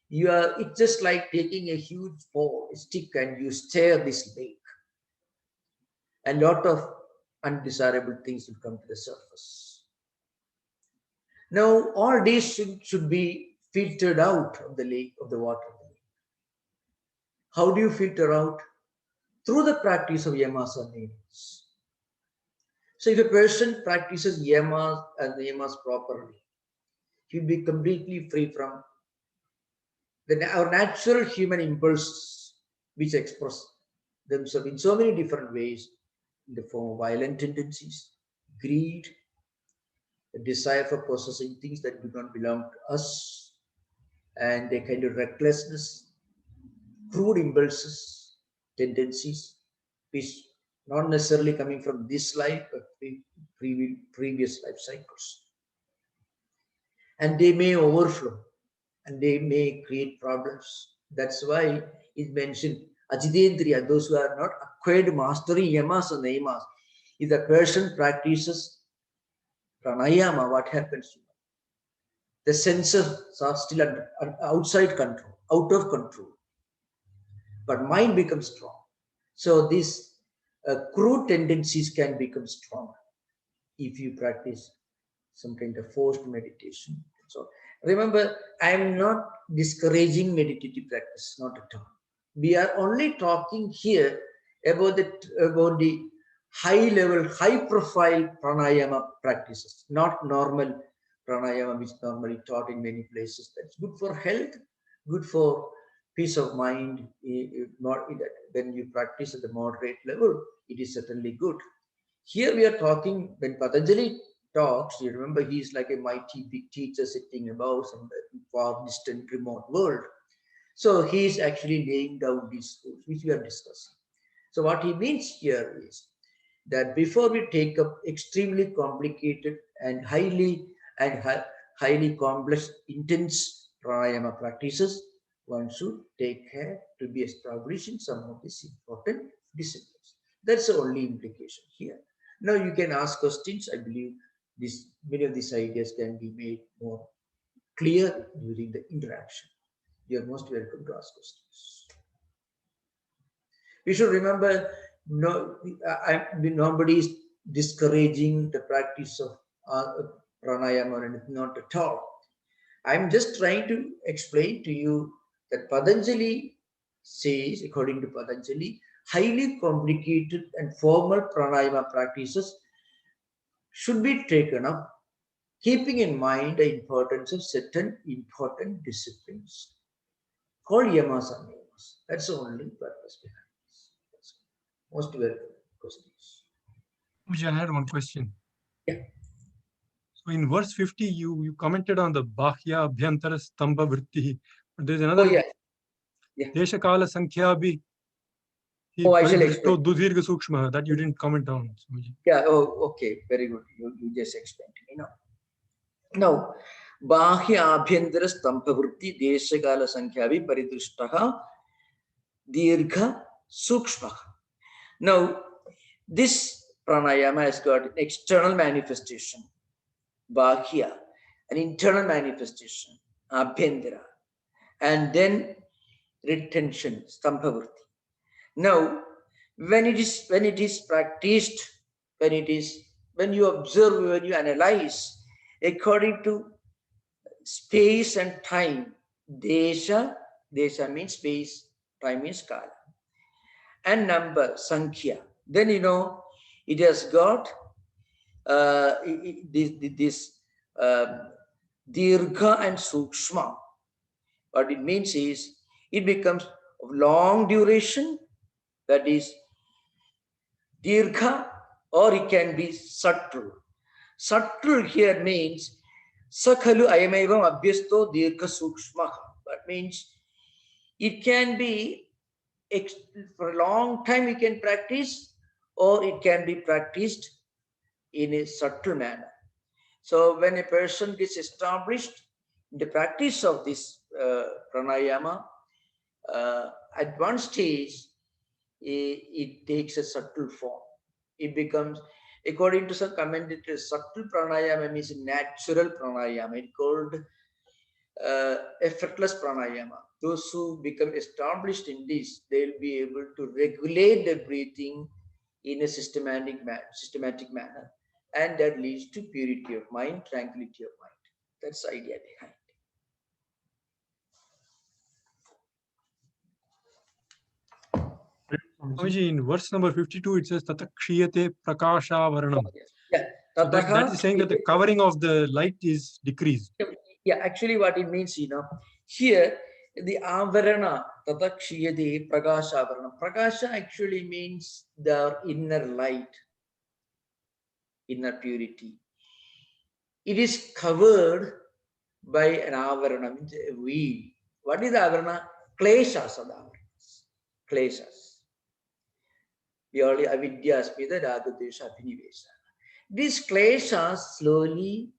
[SPEAKER 1] It's just like taking a huge pole, a stick, and you stir this lake. A lot of undesirable things will come to the surface. Now, all these should be filtered out of the lake, of the water. How do you filter out? Through the practice of yamas and niyamas. So if a person practices yamas and niyamas properly, he'll be completely free from our natural human impulses, which express themselves in so many different ways, in the form of violent tendencies, greed, a desire for possessing things that do not belong to us, and a kind of recklessness, crude impulses, tendencies, which not necessarily coming from this life, but previous life cycles. And they may overflow and they may create problems. That's why it mentioned Ajidendriya, those who are not acquired mastery yamas and niyamas. If the person practices pranayama, what happens? The senses are still outside control, out of control. But mind becomes strong. So these crude tendencies can become strong if you practice some kind of forced meditation. So remember, I am not discouraging meditative practice, not at all. We are only talking here about the high level, high profile pranayama practices, not normal pranayama which normally taught in many places. That's good for health, good for peace of mind. When you practice at the moderate level, it is certainly good. Here we are talking when Patanjali talks, you remember he's like a mighty big teacher sitting above some far distant remote world. So he's actually laying down these rules which we are discussing. So what he means here is that before we take up extremely complicated and highly complex, intense pranayama practices, one should take care to be established in some of these important disciplines. That's the only implication here. Now you can ask questions. I believe many of these ideas can be made more clear during the interaction. You are most welcome to ask questions. We should remember, no, nobody is discouraging the practice of pranayama or anything, not at all. I'm just trying to explain to you that Patanjali says, according to Patanjali, highly complicated and formal pranayama practices should be taken up, keeping in mind the importance of certain important disciplines called yamas and niyamas. That's the only purpose behind this. That's most welcome questions.
[SPEAKER 2] Swamiji, I had one question.
[SPEAKER 1] Yeah.
[SPEAKER 2] So in verse 50, you commented on the Bahya Abhyantara Stambha Vritti. But there's
[SPEAKER 1] Oh,
[SPEAKER 2] another
[SPEAKER 1] yeah. Yeah.
[SPEAKER 2] Desha Kala Sankhya Bhi
[SPEAKER 1] Oh, I shall
[SPEAKER 2] Paridrishto
[SPEAKER 1] explain.
[SPEAKER 2] Dudhirga Sukshma that you didn't comment on, Swamiji.
[SPEAKER 1] Yeah. Oh, okay. Very good. You just explained to me. Now, Bahya Abhyantara Stambha Vritti Deshakala Sankhyavi Paridrishtaha Dirgha Sukshma. Now, this pranayama has got an external manifestation, Bahya, an internal manifestation, Abhyantara, and then retention, Stambhavritti. Now, when it is practiced, when you observe, when you analyze, according to space and time, desha means space, time means kala, and number, sankhya. Then it has got this dirgha and sukshma. What it means is it becomes of long duration, that is dirgha, or it can be subtle. Subtle here means sakhalu ayamevam abhyasto dirgha sukshma. That means it can be for a long time you can practice, or it can be practiced in a subtle manner. So when a person gets established in the practice of this pranayama, at one stage it takes a subtle form. It becomes, according to some commentators, subtle pranayama means natural pranayama. It's called effortless pranayama. Those who become established in this, they'll be able to regulate the breathing in a systematic manner, and that leads to purity of mind, tranquility of mind. That's the idea behind.
[SPEAKER 2] Swamiji, in verse number 52, it says Tata Kshiyate Prakashavaranam.
[SPEAKER 1] Yes. Yeah.
[SPEAKER 2] So that
[SPEAKER 1] Tataha.
[SPEAKER 2] is saying that the covering of the light is decreased.
[SPEAKER 1] Yeah, actually, what it means, here the avarana, tata kshiyate prakasha avarana. Prakasha actually means the inner light, inner purity. It is covered by an avarana, means a veil. What is the avarana? Kleshas are the avaranas. Kleshas. Purely avidya, smita, ragadesha, abhinivesha. These kleshas slowly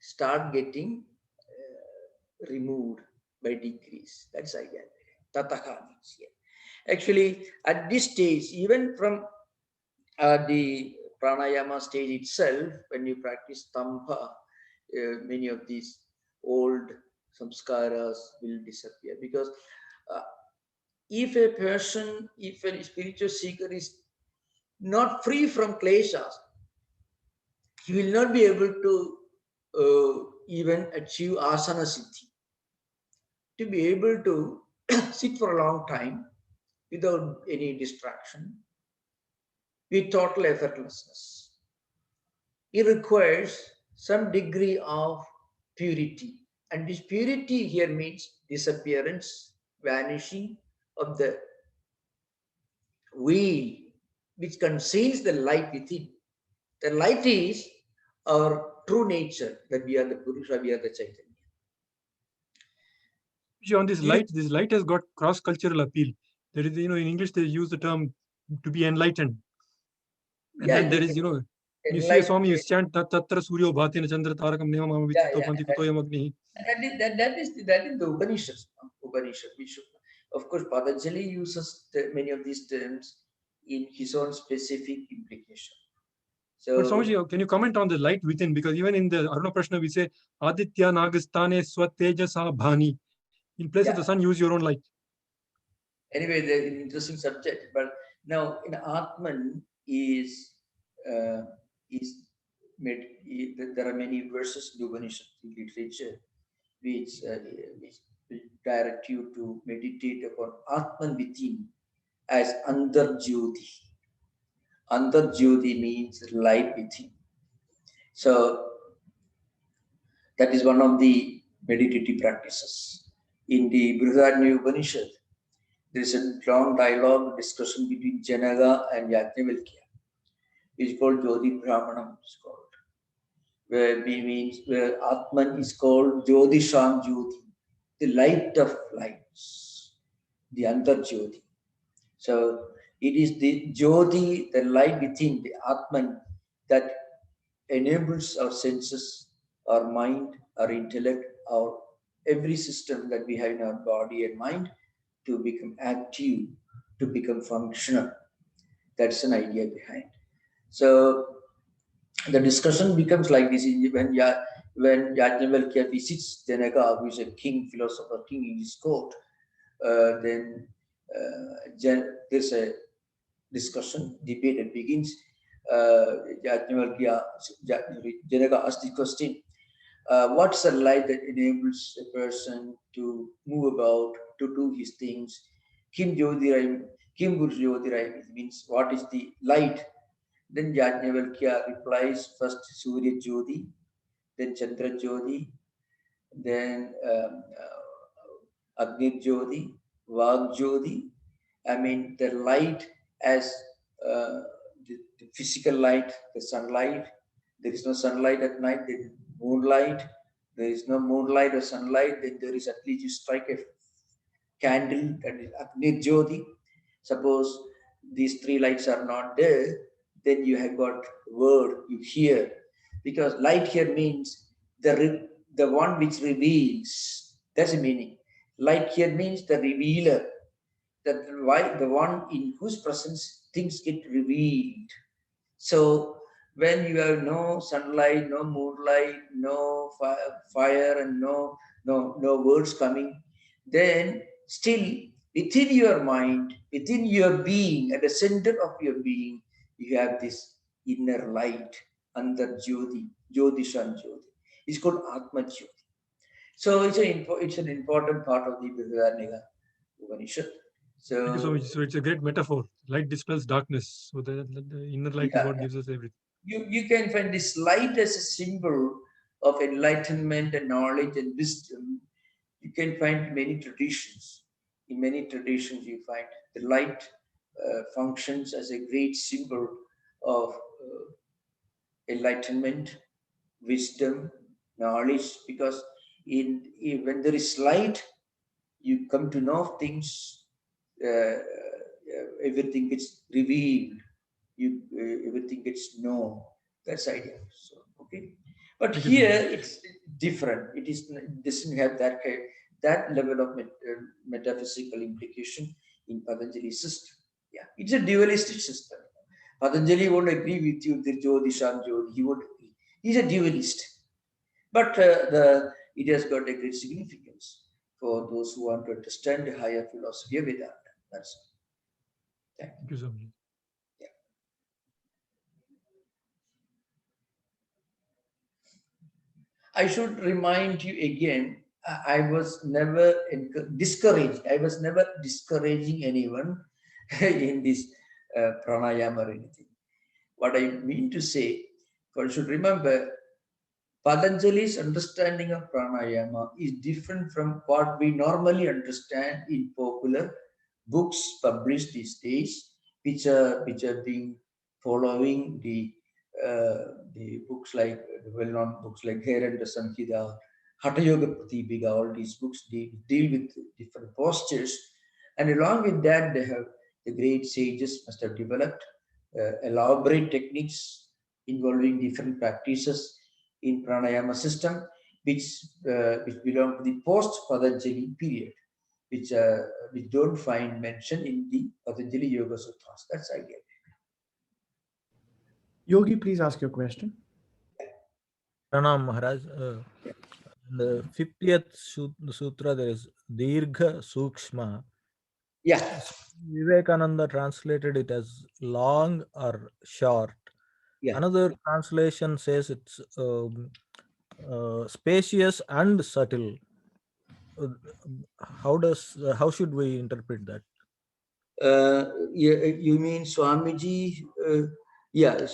[SPEAKER 1] start getting removed by degrees. That's the idea. Tataka means here. Actually, at this stage, even from the pranayama stage itself, when you practice tampa, many of these old samskaras will disappear, because uh, if a spiritual seeker is not free from kleshas, he will not be able to even achieve asana siddhi. To be able to sit for a long time without any distraction, with total effortlessness, it requires some degree of purity. And this purity here means disappearance, vanishing of the veil which conceals the light within. The light is our true nature, that we are the Purusha, we are the Chaitanya.
[SPEAKER 2] On this
[SPEAKER 1] You,
[SPEAKER 2] light has got cross-cultural appeal. There is, in English they use the term to be enlightened, and
[SPEAKER 1] yeah,
[SPEAKER 2] then there
[SPEAKER 1] you
[SPEAKER 2] is,
[SPEAKER 1] can
[SPEAKER 2] when you see a Swami, you
[SPEAKER 1] enlighten.
[SPEAKER 2] chant Tatra Suryo Bhatina Chandra Tarakam Nevamam
[SPEAKER 1] Yeah,
[SPEAKER 2] Vichito
[SPEAKER 1] yeah.
[SPEAKER 2] Panti Kutoyam Agni.
[SPEAKER 1] That is the Upanishads. No? Upanishad. We should, of course, Patanjali uses many of these terms in his own specific implication.
[SPEAKER 2] But
[SPEAKER 1] So
[SPEAKER 2] Swamiji, can you comment on the light within? Because even in the Aruna Prashna, we say Aditya Nagastane Swatejasa Bhani. In place of the
[SPEAKER 1] yeah.
[SPEAKER 2] sun, use your own light.
[SPEAKER 1] Anyway, the interesting subject. But now, in Atman uh, is made. There are many verses in Upanishad literature which, which direct you to meditate upon Atman within as Andar Jyoti. Andar Jyoti means light within. So that is one of the meditative practices. In the Brihadaranyaka Upanishad, there is a long dialogue discussion between Janaka and Yajnavalkya. It's called Jyoti Brahmanam. It's called where Atman is called Jyotisham Jyoti, the light of lights, the Antar Jyoti. So it is the Jyoti, the light within the Atman, that enables our senses, our mind, our intellect, our every system that we have in our body and mind to become active, to become functional. That's an idea behind. So the discussion becomes like this when Yajnavalkya visits Janaka, who is a king, philosopher, king in his court. Then there's a discussion, debate that begins. Yajnavalkya, Janaka asks the question, what's the light that enables a person to move about, to do his things? Kim Jyotirai, Kim Guru Jyotirai means what is the light? Then Yajnavalkya replies first Surya Jyoti, then Chandra Jyoti, then Agni Jyoti, Vag Jyoti. I mean, the light as uh, the physical light, the sunlight. There is no sunlight at night, there is moonlight. There is no moonlight or sunlight, then there is at least you strike a candle, that is Agni Jyoti. Suppose these three lights are not there, then you have got word, you hear. Because light here means the one which reveals. That's the meaning. Light here means the revealer. That why the one in whose presence things get revealed. So when you have no sunlight, no moonlight, no fire, and no words coming, then still within your mind, within your being, at the center of your being, you have this inner light, under Jyoti, Jyotishan Jyoti. It's called Atma Jyoti. So it's an important part of the Brihadaranyaka Upanishad.
[SPEAKER 2] Thank you so
[SPEAKER 1] So
[SPEAKER 2] much. So it's a great metaphor. Light dispels darkness. So the inner light is
[SPEAKER 1] yeah,
[SPEAKER 2] what gives us everything.
[SPEAKER 1] you can find this light as a symbol of enlightenment and knowledge and wisdom. You can find many traditions. In many traditions, you find the light functions as a great symbol of enlightenment, wisdom, knowledge. Because when there is light, you come to know things. Everything gets revealed. Everything gets known. That's the idea. So okay, but
[SPEAKER 2] Thank you so
[SPEAKER 1] here
[SPEAKER 2] much.
[SPEAKER 1] it's different. It doesn't have that level of metaphysical implication in Patanjali system. Yeah, it's a dualistic system. Patanjali won't agree with you, the Jyotisham Jyoti. He would agree. He's a dualist. But it has got a great significance for those who want to understand the higher philosophy of Vedanta. That's it. Thank
[SPEAKER 2] Thank you so much.
[SPEAKER 1] you. I should remind you again, I was never discouraged. I was never discouraging anyone in this pranayama or anything. What I mean to say, one should remember Patanjali's understanding of pranayama is different from what we normally understand in popular books published these days, which are being following the the books like the well-known books like Heranda Samhita, Hatha Yoga Pratipika, all these books deal with different postures, and along with that, they have the great sages must have developed elaborate techniques involving different practices in pranayama system, which belong to the post Patanjali period, which we don't find mentioned in the Patanjali Yoga Sutras. That's idea.
[SPEAKER 3] Yogi, please ask your question.
[SPEAKER 4] Pranam Maharaj. The 50th sutra, there is Dirgha Sukshma.
[SPEAKER 1] Yeah.
[SPEAKER 4] Vivekananda translated it as long or short.
[SPEAKER 1] Yeah.
[SPEAKER 4] Another translation says it's spacious and subtle. How should we interpret that?
[SPEAKER 1] Yeah, you mean Swamiji? Yeah,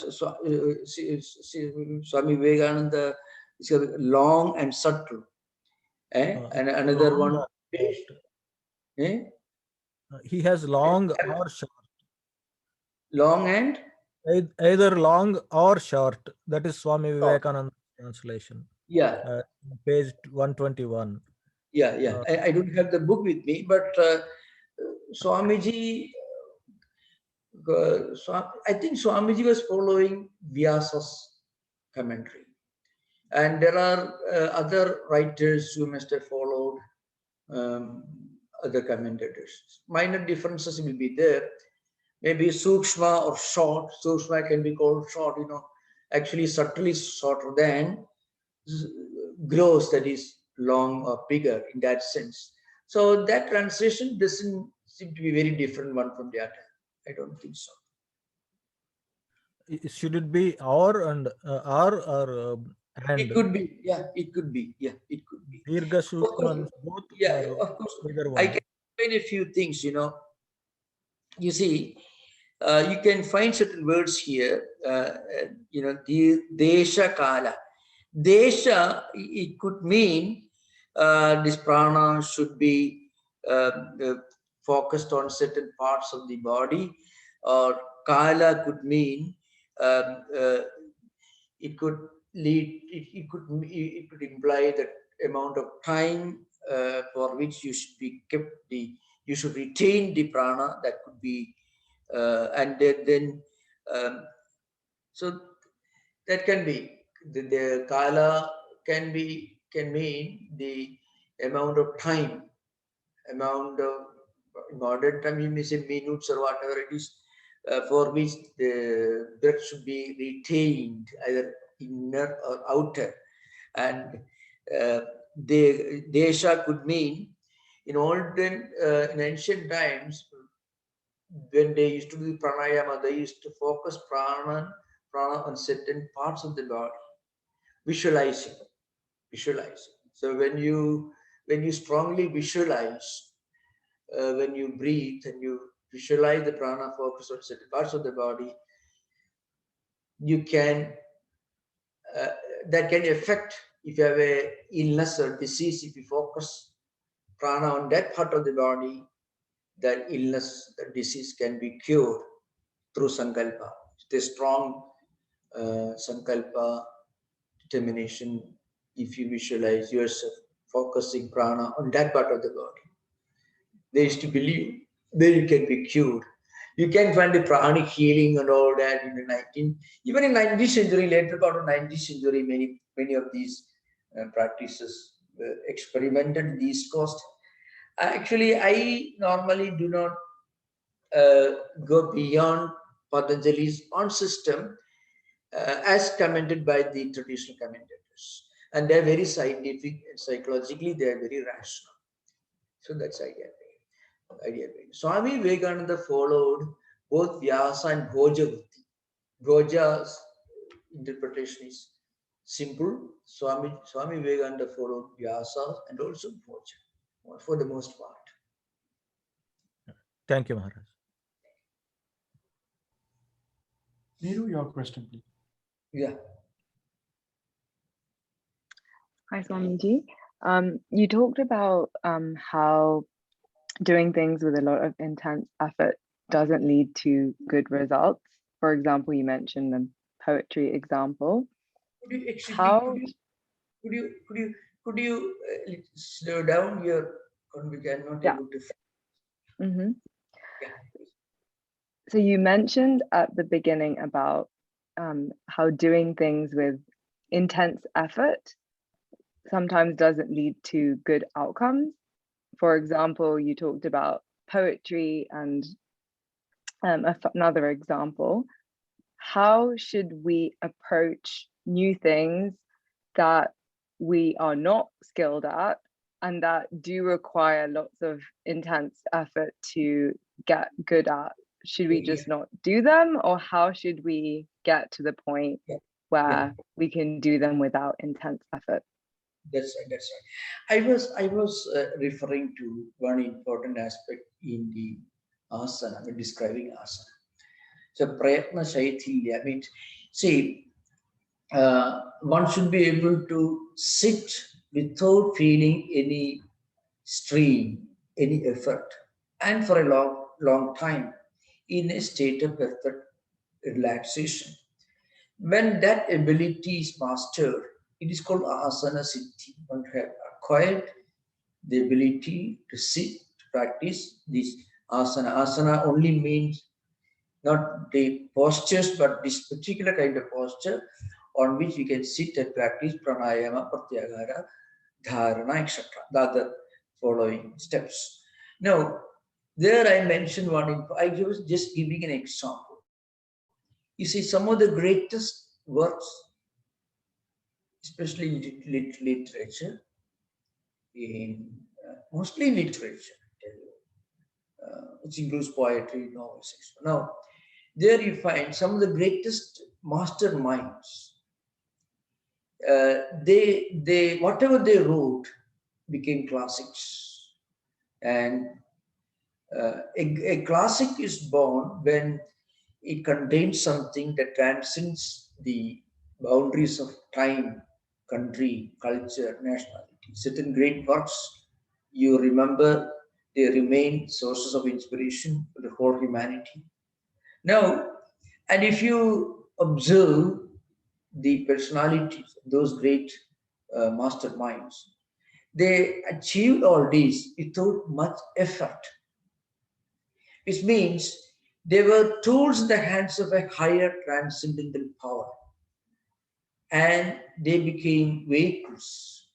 [SPEAKER 1] Swami Vivekananda is long and subtle. And another one, eh?
[SPEAKER 4] He has long or short.
[SPEAKER 1] Long and
[SPEAKER 4] Either long or short. That is Swami
[SPEAKER 1] short.
[SPEAKER 4] Vivekananda translation.
[SPEAKER 1] Yeah.
[SPEAKER 4] Page 121.
[SPEAKER 1] Yeah. I don't have the book with me, but Swamiji, I think Swamiji was following Vyasa's commentary. And there are other writers who must have followed other commentators. Minor differences will be there. Maybe Sukshma or short. Sukshma can be called short, actually subtly shorter than gross, that is long or bigger in that sense. So that translation doesn't seem to be very different one from the other. I don't think so.
[SPEAKER 4] Should it be or and or and?
[SPEAKER 1] It could be, yeah. It could be, yeah. It could be.
[SPEAKER 4] Dirgha Sukshma, both.
[SPEAKER 1] Yeah, of course. I can explain a few things. You see, you can find certain words here. The desha kala. Desha, it could mean this prana should be focused on certain parts of the body, or kala could mean it could lead. It could imply that amount of time for which you should be kept you should retain the prana. That could be, and then so that can be the kala can mean the amount of time, amount of in modern time you may say minutes or whatever it is, for which the breath should be retained, either inner or outer. And the desha could mean in ancient times, when they used to do pranayama, they used to focus prana on certain parts of the body, visualizing. So when you strongly visualize, when you breathe and you visualize the prana focus on certain parts of the body, you can that can affect, if you have a illness or disease, if you focus prana on that part of the body, that illness, that disease can be cured through sankalpa. The strong sankalpa, determination, if you visualize yourself focusing prana on that part of the body. They used to believe that you can be cured. You can find the pranic healing and all that in the even in 19th century, later part of 19th century, many of these practices were experimented in the East Coast. Actually, I normally do not go beyond Patanjali's own system as commented by the traditional commentators. And they're very scientific and psychologically, they're very rational. So that's idea. Swami Vivekananda followed both Vyasa and Bhoja Vritti. Bhoja's interpretation is simple. Swami Vivekananda followed Vyasa and also Bhoja for the most part.
[SPEAKER 4] Thank you, Maharaj.
[SPEAKER 3] Neeru, your question, please.
[SPEAKER 1] Yeah.
[SPEAKER 5] Hi, Swamiji. You talked about how doing things with a lot of intense effort doesn't lead to good results. For example, you mentioned the poetry example.
[SPEAKER 1] Could you actually,
[SPEAKER 5] How?
[SPEAKER 1] could you slow down your conversation? I'm not
[SPEAKER 5] Yeah.
[SPEAKER 1] able to.
[SPEAKER 5] Mm-hmm.
[SPEAKER 1] Yeah.
[SPEAKER 5] So you mentioned at the beginning about how doing things with intense effort sometimes doesn't lead to good outcomes. For example, you talked about poetry, and another example. How should we approach new things that we are not skilled at and that do require lots of intense effort to get good at? Should we just not do them, or how should we get to the point where we can do them without intense effort?
[SPEAKER 1] That's right. That's right. I was referring to one important aspect in the asana, I mean, describing asana. So prayatna shaithilya means, see, one should be able to sit without feeling any strain, any effort, and for a long time in a state of perfect relaxation. When that ability is mastered, it is called asana siddhi. One have acquired the ability to sit, to practice this asana. Asana only means not the postures, but this particular kind of posture on which we can sit and practice pranayama, pratyahara, dharana, etc. The other following steps. Now, there I mentioned one, I was just giving an example. You see, some of the greatest works, especially in literature, mostly literature, which includes poetry, novels, etc. Now, there you find some of the greatest masterminds. They whatever they wrote became classics, and a classic is born when it contains something that transcends the boundaries of time, country, culture, nationality. Certain great works you remember, they remain sources of inspiration for the whole humanity. Now, and if you observe the personalities, those great masterminds, they achieved all this without much effort, which means they were tools in the hands of a higher transcendental power, and they became vehicles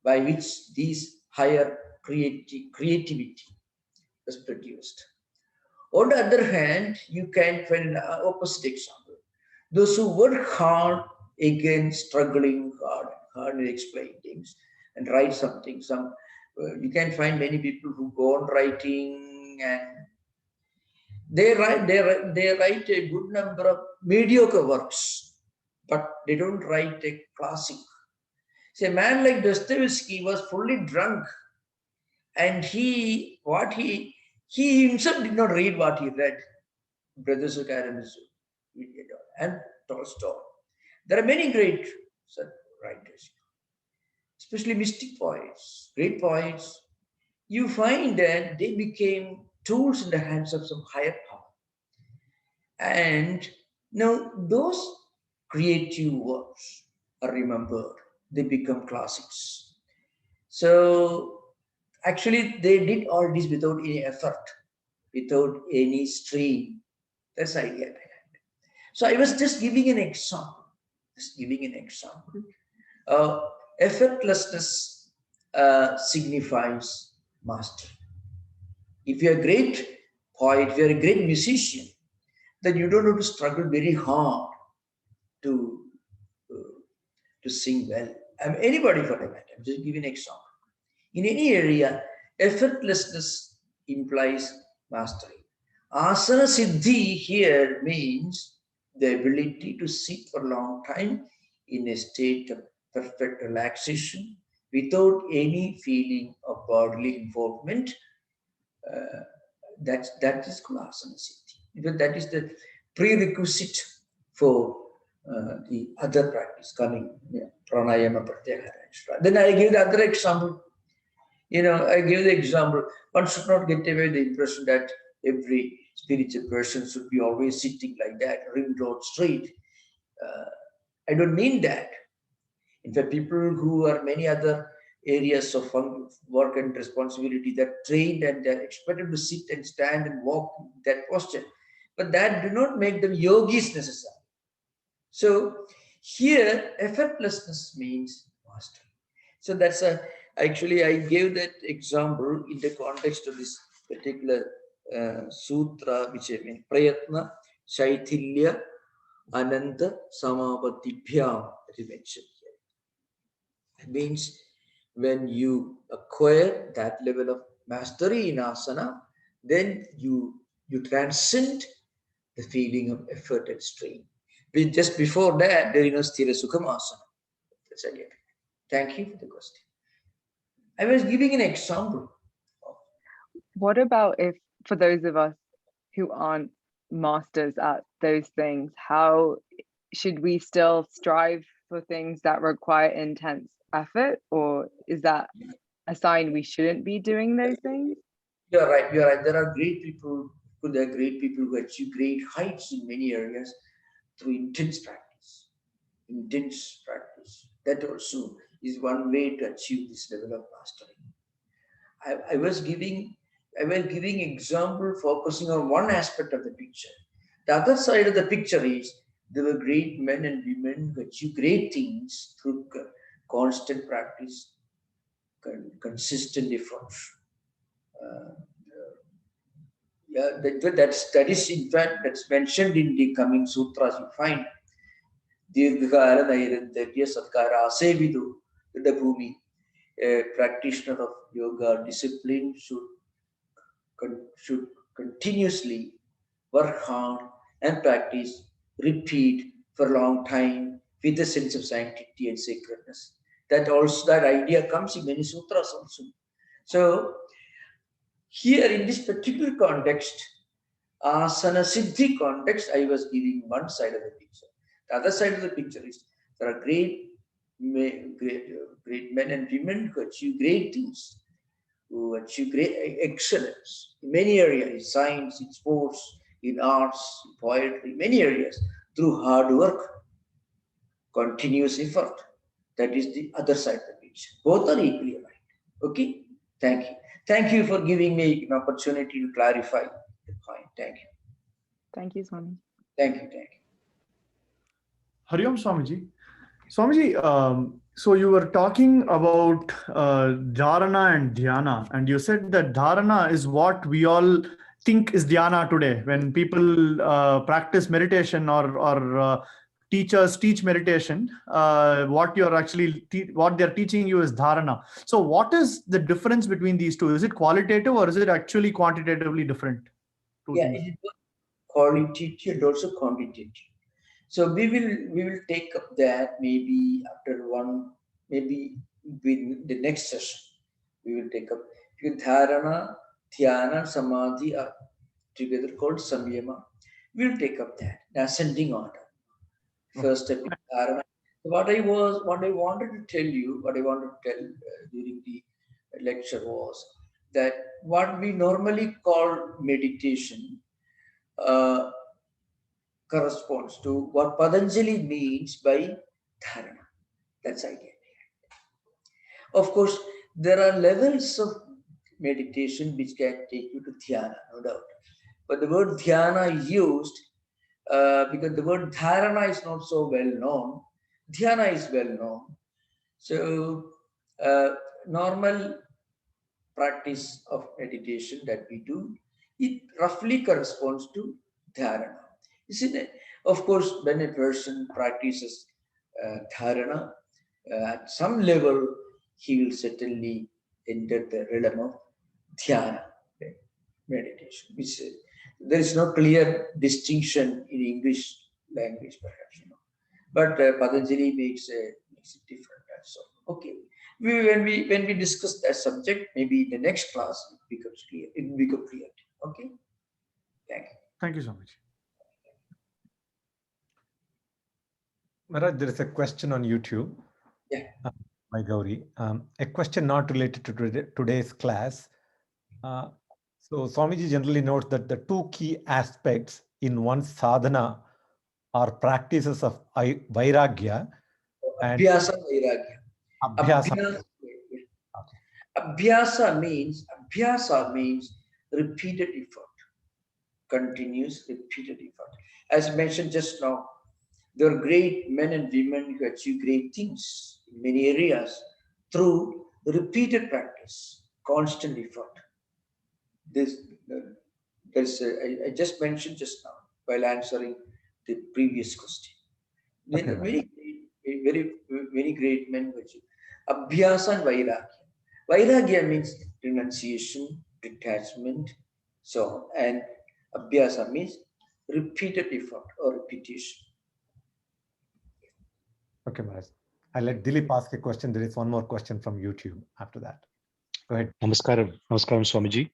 [SPEAKER 1] by which these higher creativity was produced. On the other hand, you can find an opposite example. Those who work hard, again struggling hard and explain things and write something. You can find many people who go on writing, and they write a good number of mediocre works, but they don't write a classic. See, a man like Dostoevsky was fully drunk, and he himself did not read what he read. Brothers of Karamazov and Tolstoy. There are many great writers, especially mystic poets, great poets. You find that they became tools in the hands of some higher power. And now those creative works are remembered, they become classics. So actually they did all this without any effort, without any strain. That's the idea behind it. So I was just giving an example. Effortlessness signifies mastery. If you're a great poet, if you're a great musician, then you don't have to struggle very hard to sing well. Anybody for that matter. I'm just giving an example. In any area, effortlessness implies mastery. Asana siddhi here means the ability to sit for a long time in a state of perfect relaxation without any feeling of bodily involvement. That is called asana siddhi. Because that is the prerequisite for the other practice coming, pranayama, pratyahara, etc. Then I give the other example. I give the example. One should not get away the impression that every spiritual person should be always sitting like that, ring road straight. I don't mean that. In fact, people who are many other areas of work and responsibility that trained and they're expected to sit and stand and walk in that posture, but that do not make them yogis necessarily. So here, effortlessness means mastery. So that's actually I gave that example in the context of this particular sutra, which I mean prayatna, shaithilya, ananta, samapatibhyam, that is mentioned here. It means when you acquire that level of mastery in asana, then you transcend the feeling of effort and strain. But just before that, there is no sthira sukham asana. That's again. Thank you for the question. I was giving an example.
[SPEAKER 5] What about if, for those of us who aren't masters at those things, how should we still strive for things that require intense effort, or is that a sign we shouldn't be doing those things?
[SPEAKER 1] You're right. You're right. There are great people. There are great people who achieve great heights in many areas through intense practice. Intense practice. That also is one way to achieve this level of mastery. I was giving example focusing on one aspect of the picture. The other side of the picture is there were great men and women who achieved great things through constant practice, consistent effort. Yeah, that is in fact that's mentioned in the coming sutras. You find Dirghakala Nairantagya Satkara Asevidu Bhumi. A practitioner of yoga discipline should continuously work hard and practice, repeat for a long time with a sense of sanctity and sacredness. That idea comes in many sutras also. So here in this particular context, asana siddhi context, I was giving one side of the picture. The other side of the picture is there are great men and women who achieve great things, who achieve great excellence in many areas, in science, in sports, in arts, in poetry, many areas, through hard work, continuous effort. That is the other side of the picture. Both are equally right. Okay? Thank you. Thank you for giving me an opportunity to clarify the point. Thank you.
[SPEAKER 5] Thank you, Swami.
[SPEAKER 1] Thank you. Thank you.
[SPEAKER 3] Hariom Swamiji. Swamiji, so you were talking about dharana and dhyana, and you said that dharana is what we all think is dhyana today. When people practice meditation or teachers teach meditation, what you're actually what they're teaching you is dharana. So what is the difference between these two? Is it qualitative or is it actually quantitatively different?
[SPEAKER 1] Yeah, it is qualitative and also quantitative. So we will take up that maybe after maybe in the next session. We will take up dharana, dhyana, samadhi are together called samyama. We'll take up that ascending order. First step is dharana. What I wanted to tell during the lecture was that what we normally call meditation corresponds to what Patanjali means by dharana. That's idea. Of course, there are levels of meditation which can take you to dhyana, no doubt. But the word dhyana is used because the word dharana is not so well known. Dhyana is well known. So, normal practice of meditation that we do, it roughly corresponds to dharana. Isn't it? Of course, when a person practices dharana, at some level, he will certainly enter the realm of dhyana meditation, which there is no clear distinction in English language, perhaps, but Patanjali makes it different. So, okay, when we discuss that subject, maybe in the next class it becomes clear. It will become clear. Okay, thank you.
[SPEAKER 3] Thank you so much.
[SPEAKER 6] Maharaj, there is a question on YouTube.
[SPEAKER 1] Yeah.
[SPEAKER 6] By Gauri. A question not related to today's class. So Swamiji generally notes that the two key aspects in one's sadhana are practices of vairagya and
[SPEAKER 1] Abhyasa Vairagya.
[SPEAKER 6] abhyasa.
[SPEAKER 1] Abhyasa means repeated effort, continuous repeated effort. As mentioned just now, there are great men and women who achieve great things in many areas through repeated practice, constant effort. This, I just mentioned just now while answering the previous question.
[SPEAKER 6] Okay,
[SPEAKER 1] Very great men who achieve. Abhyasa and Vairagya. Vairagya means renunciation, detachment, so on. And Abhyasa means repeated effort or repetition.
[SPEAKER 6] Okay, Maharaj. I'll let Dilip ask a question. There is one more question from YouTube after that. Go ahead.
[SPEAKER 7] Namaskaram, Swamiji.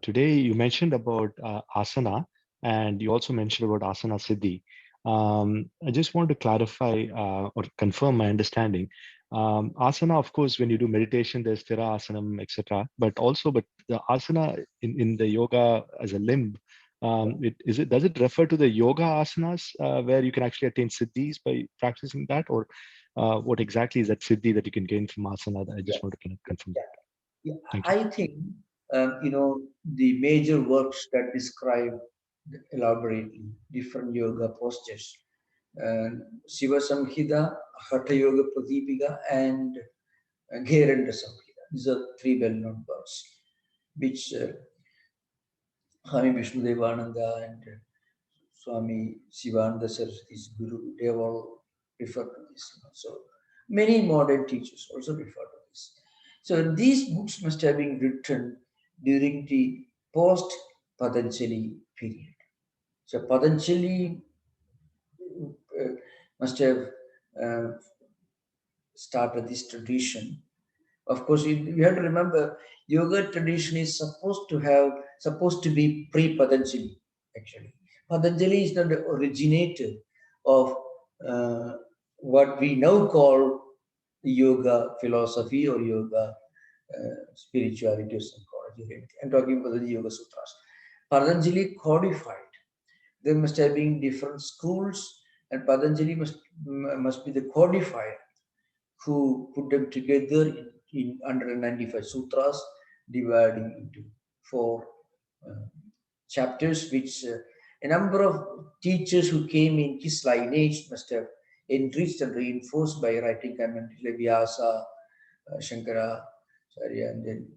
[SPEAKER 7] Today you mentioned about asana, and you also mentioned about asana siddhi. I just want to clarify or confirm my understanding. Asana, of course, when you do meditation, there's sthira asanam, etc. But the asana in the yoga as a limb, does it refer to the yoga asanas where you can actually attain siddhis by practicing that, or what exactly is that siddhi that you can gain from asana? I just want to kind of confirm that.
[SPEAKER 1] Yeah,
[SPEAKER 7] Thank you.
[SPEAKER 1] I think, the major works that describe elaborately different yoga postures, Shiva Samhita, Hatha Yoga Pradipika, and Gheranda Samhita. These are three well-known works, which Swami Vishnudevananda and Swami Sivananda Saraswati's Guru, they have all referred to this. So many modern teachers also refer to this. So these books must have been written during the post-Patanjali period. So Patanjali must have started this tradition. Of course, you have to remember, yoga tradition is supposed to be pre-Patanjali, actually. Patanjali is not the originator of what we now call yoga philosophy or yoga spirituality or psychology. I'm talking about the Yoga Sutras. Patanjali codified. There must have been different schools, and Patanjali must be the codifier who put them together in 195 sutras, dividing into 4 chapters, which a number of teachers who came in his lineage must have enriched and reinforced by writing commentaries like Vyasa, Shankara, and then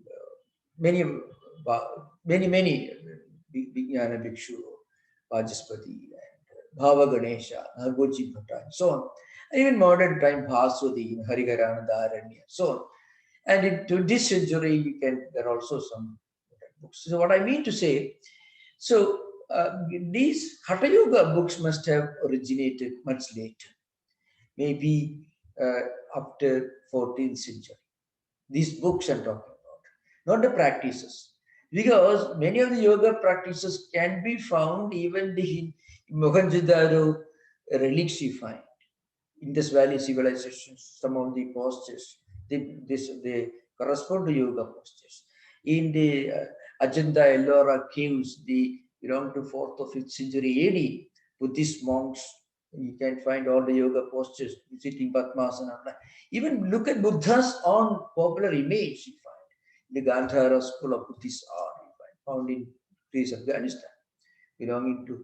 [SPEAKER 1] many Vijnana Bhikshu, Vajaspati, and Bhava Ganesha, Nagaji Bhatta, and so on. And even modern time, Bhaswati, Hariharananda, Aranya, so on. And into this century, there are also some books. So what I mean to say, so these Hatha Yoga books must have originated much later, maybe after 14th century. These books I'm talking about, not the practices. Because many of the yoga practices can be found even in Mohenjo-daro relics you find. Indus Valley civilizations, some of the postures, they correspond to yoga postures. In the Ajanta Ellora caves, they belong to 4th or 5th century AD. Buddhist monks, you can find all the yoga postures, sitting Padmasana. Even look at Buddha's own popular image, you find. The Gandhara school of Buddhist art, you find, found in Greece, Afghanistan, belonging to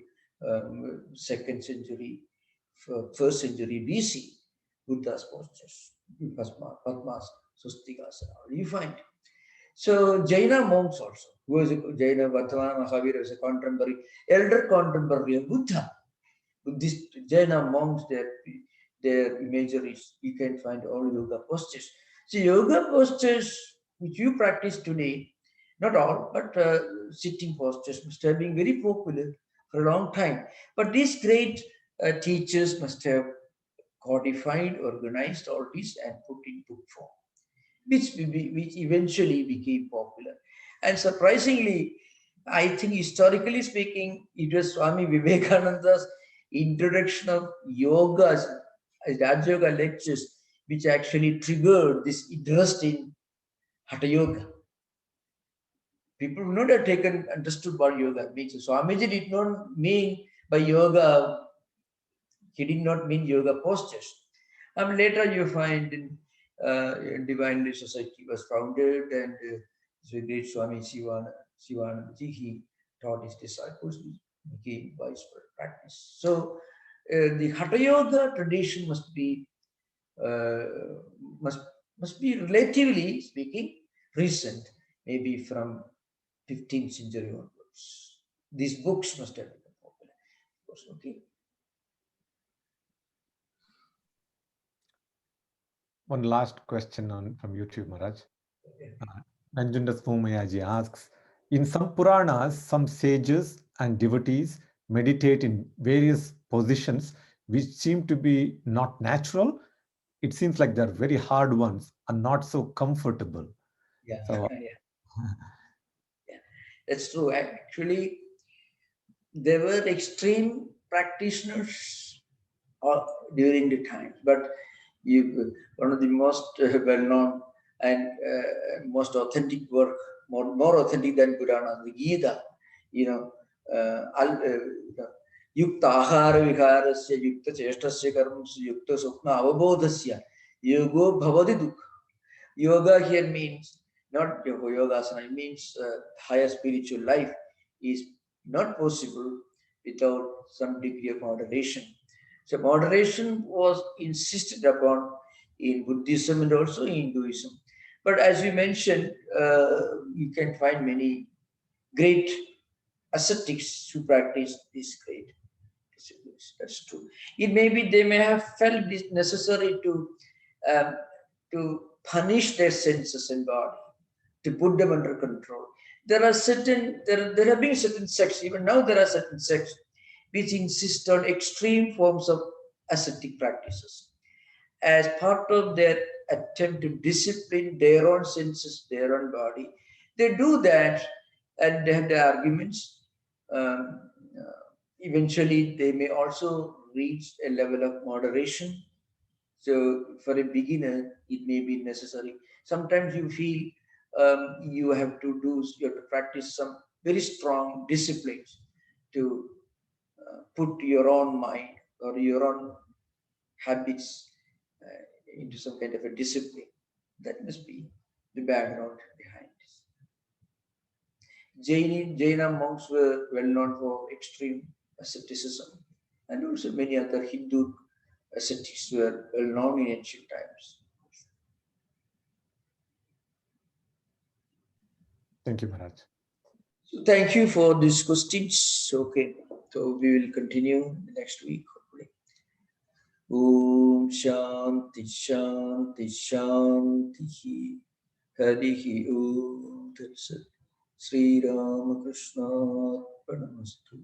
[SPEAKER 1] 2nd century, 1st century BC, Buddha's postures, Padmasana, Sustikasana, you find. So Jaina monks also, who was a Jaina Vardhana Mahavira, was a contemporary, elder contemporary of Buddha. Buddhist Jaina monks, their imageries, you can find all yoga postures. So yoga postures which you practice today, not all, but sitting postures must have been very popular for a long time. But these great teachers must have codified, organized all this and put in book form, which eventually became popular. And surprisingly, I think historically speaking, it was Swami Vivekananda's introduction of yogas, Raj Yoga lectures, which actually triggered this interest in Hatha Yoga. People would not have understood what yoga means. Swamiji did not mean by yoga He did not mean yoga postures. Later you find in Divine Society was founded, and the great Swami Sivanandaji, he taught his disciples, became wise for practice. So the Hatha Yoga tradition must be relatively speaking recent, maybe from 15th century onwards. These books must have become popular. Okay.
[SPEAKER 6] One last question from YouTube, Maharaj. Nanjundas Mumayaji asks, in some Puranas, some sages and devotees meditate in various positions which seem to be not natural. It seems like they're very hard ones and not so comfortable.
[SPEAKER 1] Yeah,
[SPEAKER 6] So,
[SPEAKER 1] yeah, that's true. Actually, there were extreme practitioners during the times, but one of the most well-known and most authentic work, more authentic than Purana, the Gita, Yukta Ahara Viharasya, Yukta Cheshtasya Karmasya, Yukta Sukna Avabodhasya, Yogo Bhavadi Dukha. Yoga here means not yogasana, it means higher spiritual life is not possible without some degree of moderation. So moderation was insisted upon in Buddhism and also in Hinduism. But as you mentioned, you can find many great ascetics who practice this great disciplines. That's true. It may be they may have felt it necessary to punish their senses and body, to put them under control. There have been certain sects, even now there are certain sects which insist on extreme forms of ascetic practices as part of their attempt to discipline their own senses, their own body. They do that, and they have the arguments. Eventually, they may also reach a level of moderation. So, for a beginner, it may be necessary. Sometimes you feel you have to practice some very strong disciplines to put your own mind or your own habits into some kind of a discipline. That must be the background behind this. Jaina monks were well known for extreme asceticism, and also many other Hindu ascetics were well known in ancient times.
[SPEAKER 6] thank you, Maharaj.
[SPEAKER 1] So thank you for these questions. Okay, so we will continue next week, hopefully. Om Shanti Shanti Shanti Harihi Om Tat Sat Sri Ramakrishna Arpanamastu.